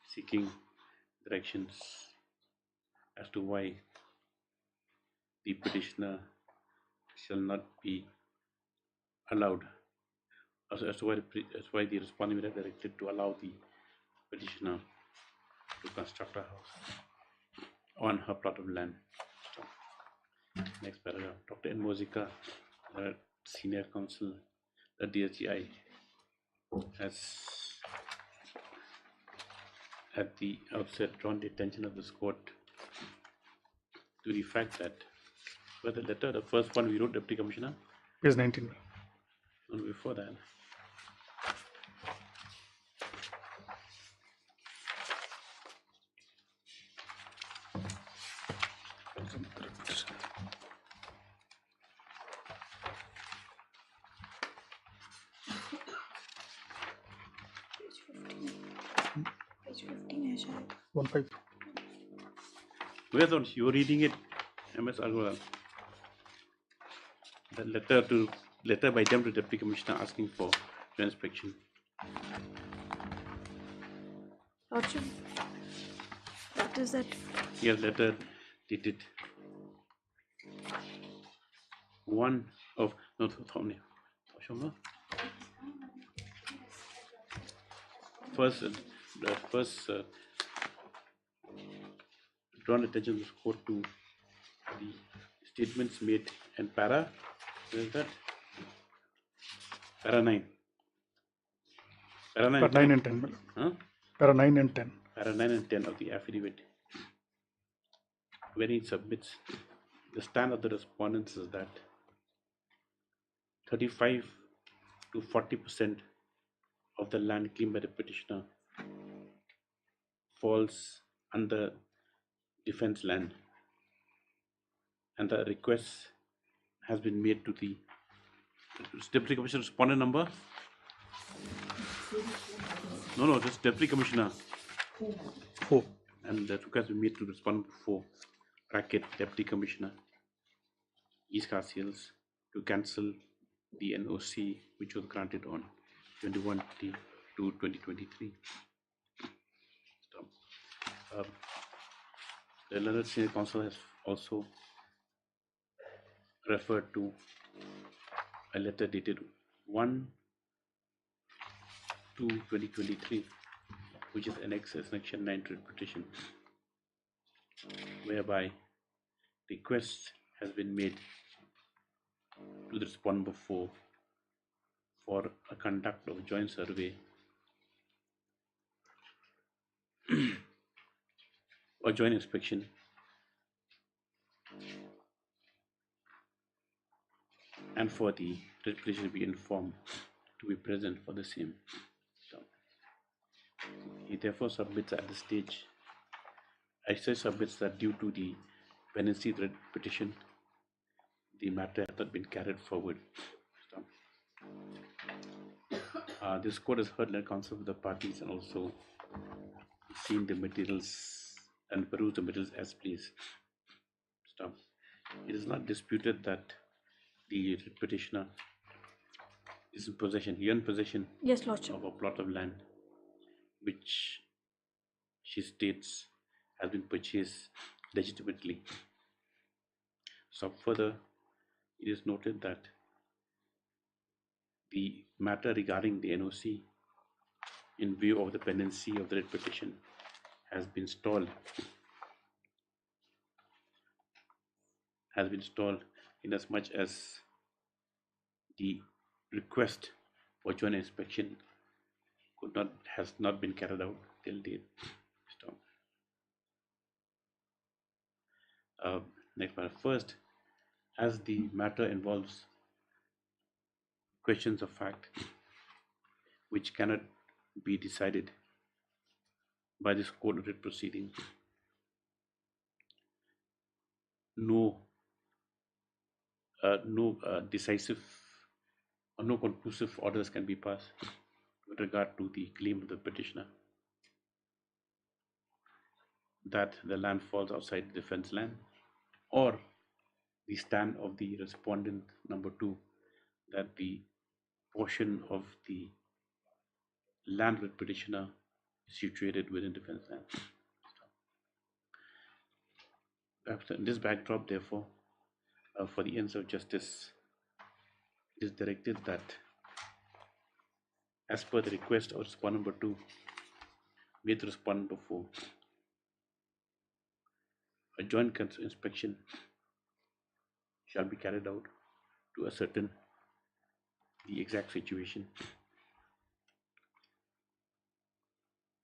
seeking directions as to why the petitioner shall not be allowed, as to why the respondent is directed to allow the petitioner to construct a house on her plot of land. Next paragraph. Dr. N. Mozika, Senior Counsel at DSGI, has at the outset drawn the attention of this court to the fact that the letter, the first one we wrote, Deputy Commissioner, Page 19. and before that, Page 15 है शायद. 1-5. where's on you reading it, MS Agarwal? The letter by them to Deputy Commissioner asking for joint inspection. Lordship, what is that? Yes, letter dated 1 of no, first drawn attention to the court to the statements made in para. What is that? Para 9. Para 9, Para 9 and 10. Madam. Huh? Para 9 and 10. Para 9 and 10 of the affidavit, when he submits, the stand of the respondents is that 35 to 40% of the land claimed by the petitioner falls under defense land, and the request has been made to the Deputy Commissioner respondent number. No, just Deputy Commissioner 4, and the request has been made to respondent 4 bracket Deputy Commissioner East Coast Hills to cancel the NOC which was granted on 21/2/2023. The learned senior counsel has also referred to a letter dated 1/2/2023, which is annexed as Section 9 petition, whereby request has been made to the respondent before for a conduct of joint survey or joint inspection and for the petitioner to be informed to be present for the same. So he therefore submits at this stage, submits that due to the pendency of the petition, the matter has not been carried forward. So, this court has heard legal counsel with the parties and also seen the materials and perused the materials as pleased. So, it is not disputed that the petitioner is in possession, he in possession Yes, Lordship. of a plot of land which she states has been purchased legitimately. So further, it is noted that the matter regarding the NOC in view of the pendency of the writ petition has been stalled inasmuch as the request for joint inspection has not been carried out till date. Next one. First, as the matter involves questions of fact which cannot be decided by this court of writ proceeding, no decisive or no conclusive orders can be passed with regard to the claim of the petitioner that the land falls outside the defense land, or the stand of the respondent number 2 that the portion of the land with petitioner is situated within defense land. After this backdrop, therefore, for the ends of justice, it is directed that, as per the request of respondent number 2 made to respondent number 4, a joint inspection shall be carried out to ascertain the exact situation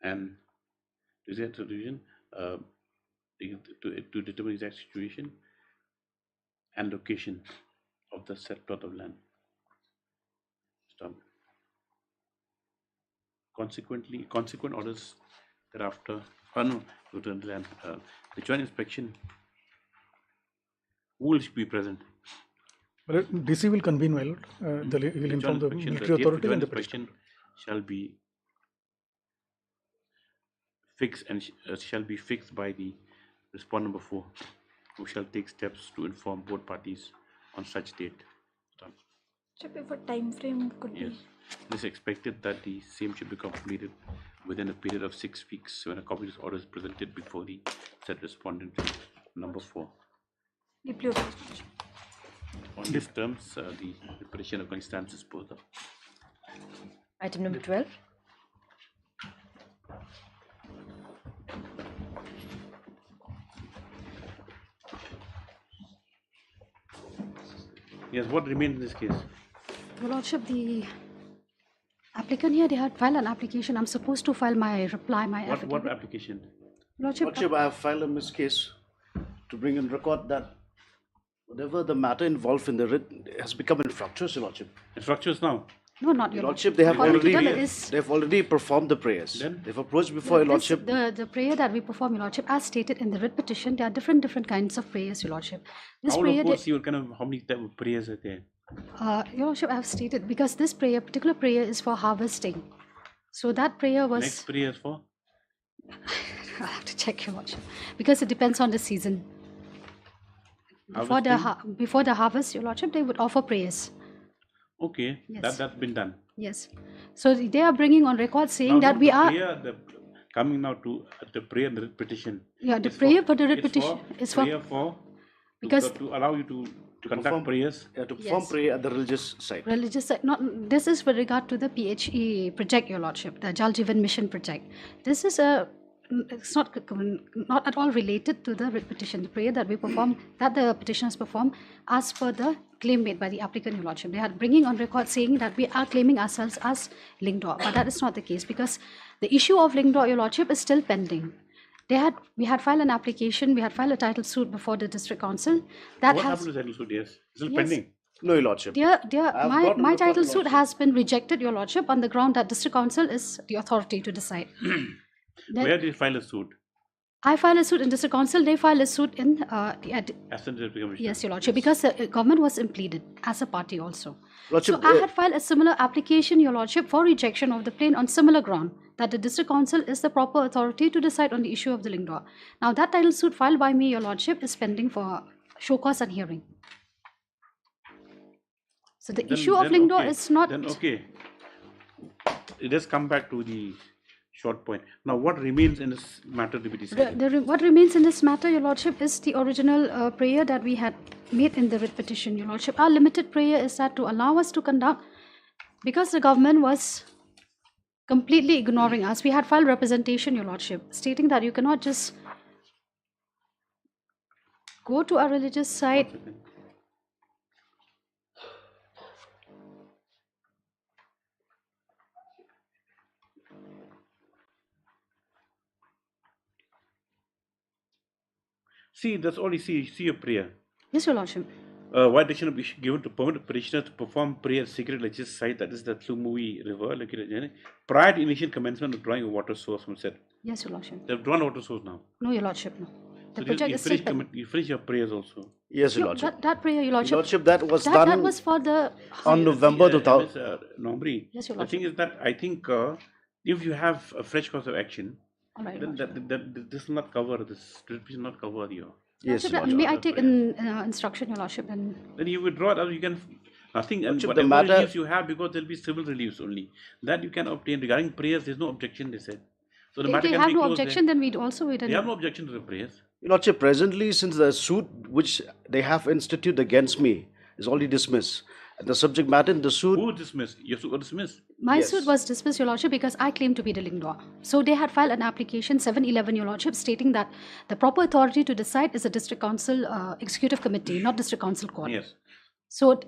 and to determine the exact situation and location of the said plot of land. Consequent orders thereafter, the joint inspection, who will be present? Well, DC will convene, my lord. He will inform the military authority and the petitioner. Shall be fixed and shall be fixed by the respondent number 4, who shall take steps to inform both parties on such date. If a time frame could Yes. It is expected that the same should be completed within a period of 6 weeks when a copy of this order is presented before the said respondent number 4. Deeply obliged. On these terms, the petition of stand disposed of. Item number 12. Yes, what remains in this case? Your Lordship, the applicant here, they had filed an application. I'm supposed to file my reply, my affidavit. What application? Lordship, I have filed in this case to bring in record that whatever the matter involved in the writ has become infructuous, Your Lordship. Infructuous now? No, not Your Your Lordship, they have Lordship. already performed the prayers. They've approached before Your Lordship. The prayer that we perform, Your Lordship, as stated in the writ petition, there are different kinds of prayers, Your Lordship. This How prayer, how many type of prayers are there? Your Lordship, I have stated, because this prayer, particular prayer is for harvesting. So that prayer was... Next prayer is for? I'll have to check, Your Lordship, because it depends on the season. Before the harvest, Your Lordship, they would offer prayers. Okay, Yes. that's been done. Yes. So they are bringing on record saying that we are... Coming now to the prayer and the petition. Yeah, the prayer for the writ petition is for... Prayer for... Because... To allow you to conduct prayers. To perform prayer at the religious site. Religious site. This is with regard to the PHE project, Your Lordship, the Jal Jeevan Mission project. This is it's not at all related to the writ petition. The prayer that we perform, that the petitioners perform, as per the claim made by the applicant, Your Lordship. They are bringing on record saying that we are claiming ourselves as Lingdor, but that is not the case, because the issue of Lingdor, Your Lordship, is still pending. We had filed an application, we had filed a title suit before the district council. What happened to the title suit? Yes, still Yes. pending. No, Your Lordship. My title suit has been rejected, Your Lordship, on the ground that district council is the authority to decide. Where did you file a suit? I filed a suit in district council. They filed a suit in Assistant Deputy Commissioner. Yes, Your Lordship, because the government was impleaded as a party also. Lordship, So I had filed a similar application, Your Lordship, for rejection of the plain on similar ground, that the district council is the proper authority to decide on the issue of the Lingdor. Now that title suit filed by me, Your Lordship, is pending for show cause and hearing. So the issue of Lingdor is not... Then okay. It has come back to the short point. Now, what remains in this matter to be decided? What remains in this matter, Your Lordship, is the original prayer that we had made in the writ petition, Your Lordship. Our limited prayer is that to allow us to conduct, because the government was completely ignoring us. We had filed representation, Your Lordship, stating that you cannot just go to a religious site. See, that's all you see. See your prayer. Yes, Your Lordship. Why decision be given to permit the petitioner to perform prayer at sacred religious site, that is the Tlumui River, prior to initial commencement of drawing a water source from said. Yes, Your Lordship. They've drawn a water source now. No, Your Lordship, no. The So project is still you finish your prayers also. Yes, Your Lordship. that prayer, Your Lordship. Your Lordship, that was that done was for the on November 2000. Nombri, Yes, Your the thing is that I think if you have a fresh course of action, All right, then this will not cover this. This will not cover you. Yes, Lordship, may I take an instruction, Your Lordship? Then you withdraw it, you can nothing, and Lordship, whatever the matter- reliefs you have, because there will be civil reliefs only that you can obtain. Regarding prayers, there is no objection, they said. So the if matter they can have be no closed objection, there. then we'd also wait. They have no objection to the prayers. Your Lordship, presently, since the suit which they have instituted against me is already dismissed, and the subject matter in the suit. Who dismissed? Your suit was dismissed. My Yes. suit was dismissed, Your Lordship, because I claimed to be the lingua. So they had filed an application 711, Your Lordship, stating that the proper authority to decide is the District Council Executive Committee, not District Council Court. Yes. So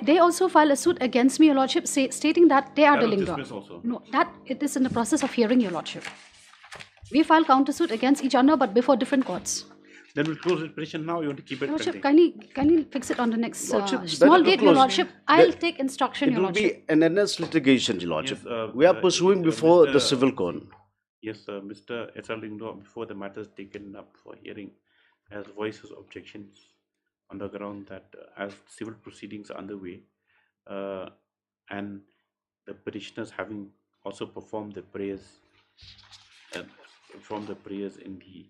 they also filed a suit against me, Your Lordship, stating that they are That the was lingua. dismissed also. No, that it is in the process of hearing, Your Lordship. We filed countersuit against each other, but before different courts. Then we'll close the petition now. You want to keep it Your Lordship, pending. can you fix it on the next Lordship, it's small better to date, Your close. Lordship? I'll There- take instruction, It Your will Lordship. be an endless litigation, Your Lordship. Yes, We are pursuing before the Mr. civil court. Yes, Mr. S.R. Lingdo, before the matter is taken up for hearing, has voiced his objections on the ground that as civil proceedings are underway, and the petitioners having also performed the prayers, in the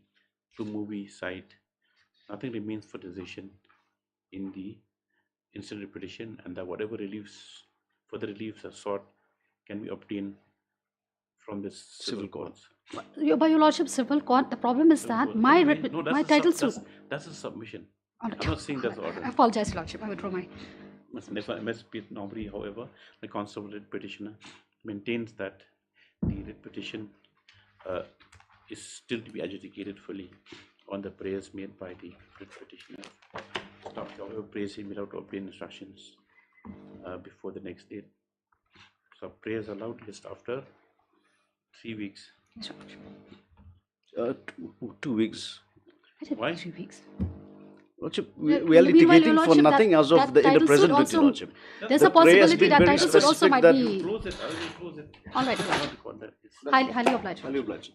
two-movie site, nothing remains for decision in the instant petition, and that whatever further reliefs are sought can be obtained from the civil courts. By Your Lordship, civil court, the problem is that my title suit. That's a submission. All right. I'm not saying that's order. I apologize, Your Lordship. I withdraw my. MSP Nombri, however, the constable petitioner maintains that the writ petition is still to be adjudicated fully on the prayers made by the writ petitioner. Stop however prayers made without obtaining instructions before the next date. So prayers allowed just after 3 weeks. Yes, Your Lordship. 2 weeks. I did Why? 3 weeks. Lordship, Yeah, we are meanwhile, Your litigating for Lordship, nothing as of that in the title present suit with Your also- Lordship. There's The a prayer has possibility been that very title suit also specific might that- be. Close it. I will close it. All right, Your Lordship. Highly obliged. Highly obliged.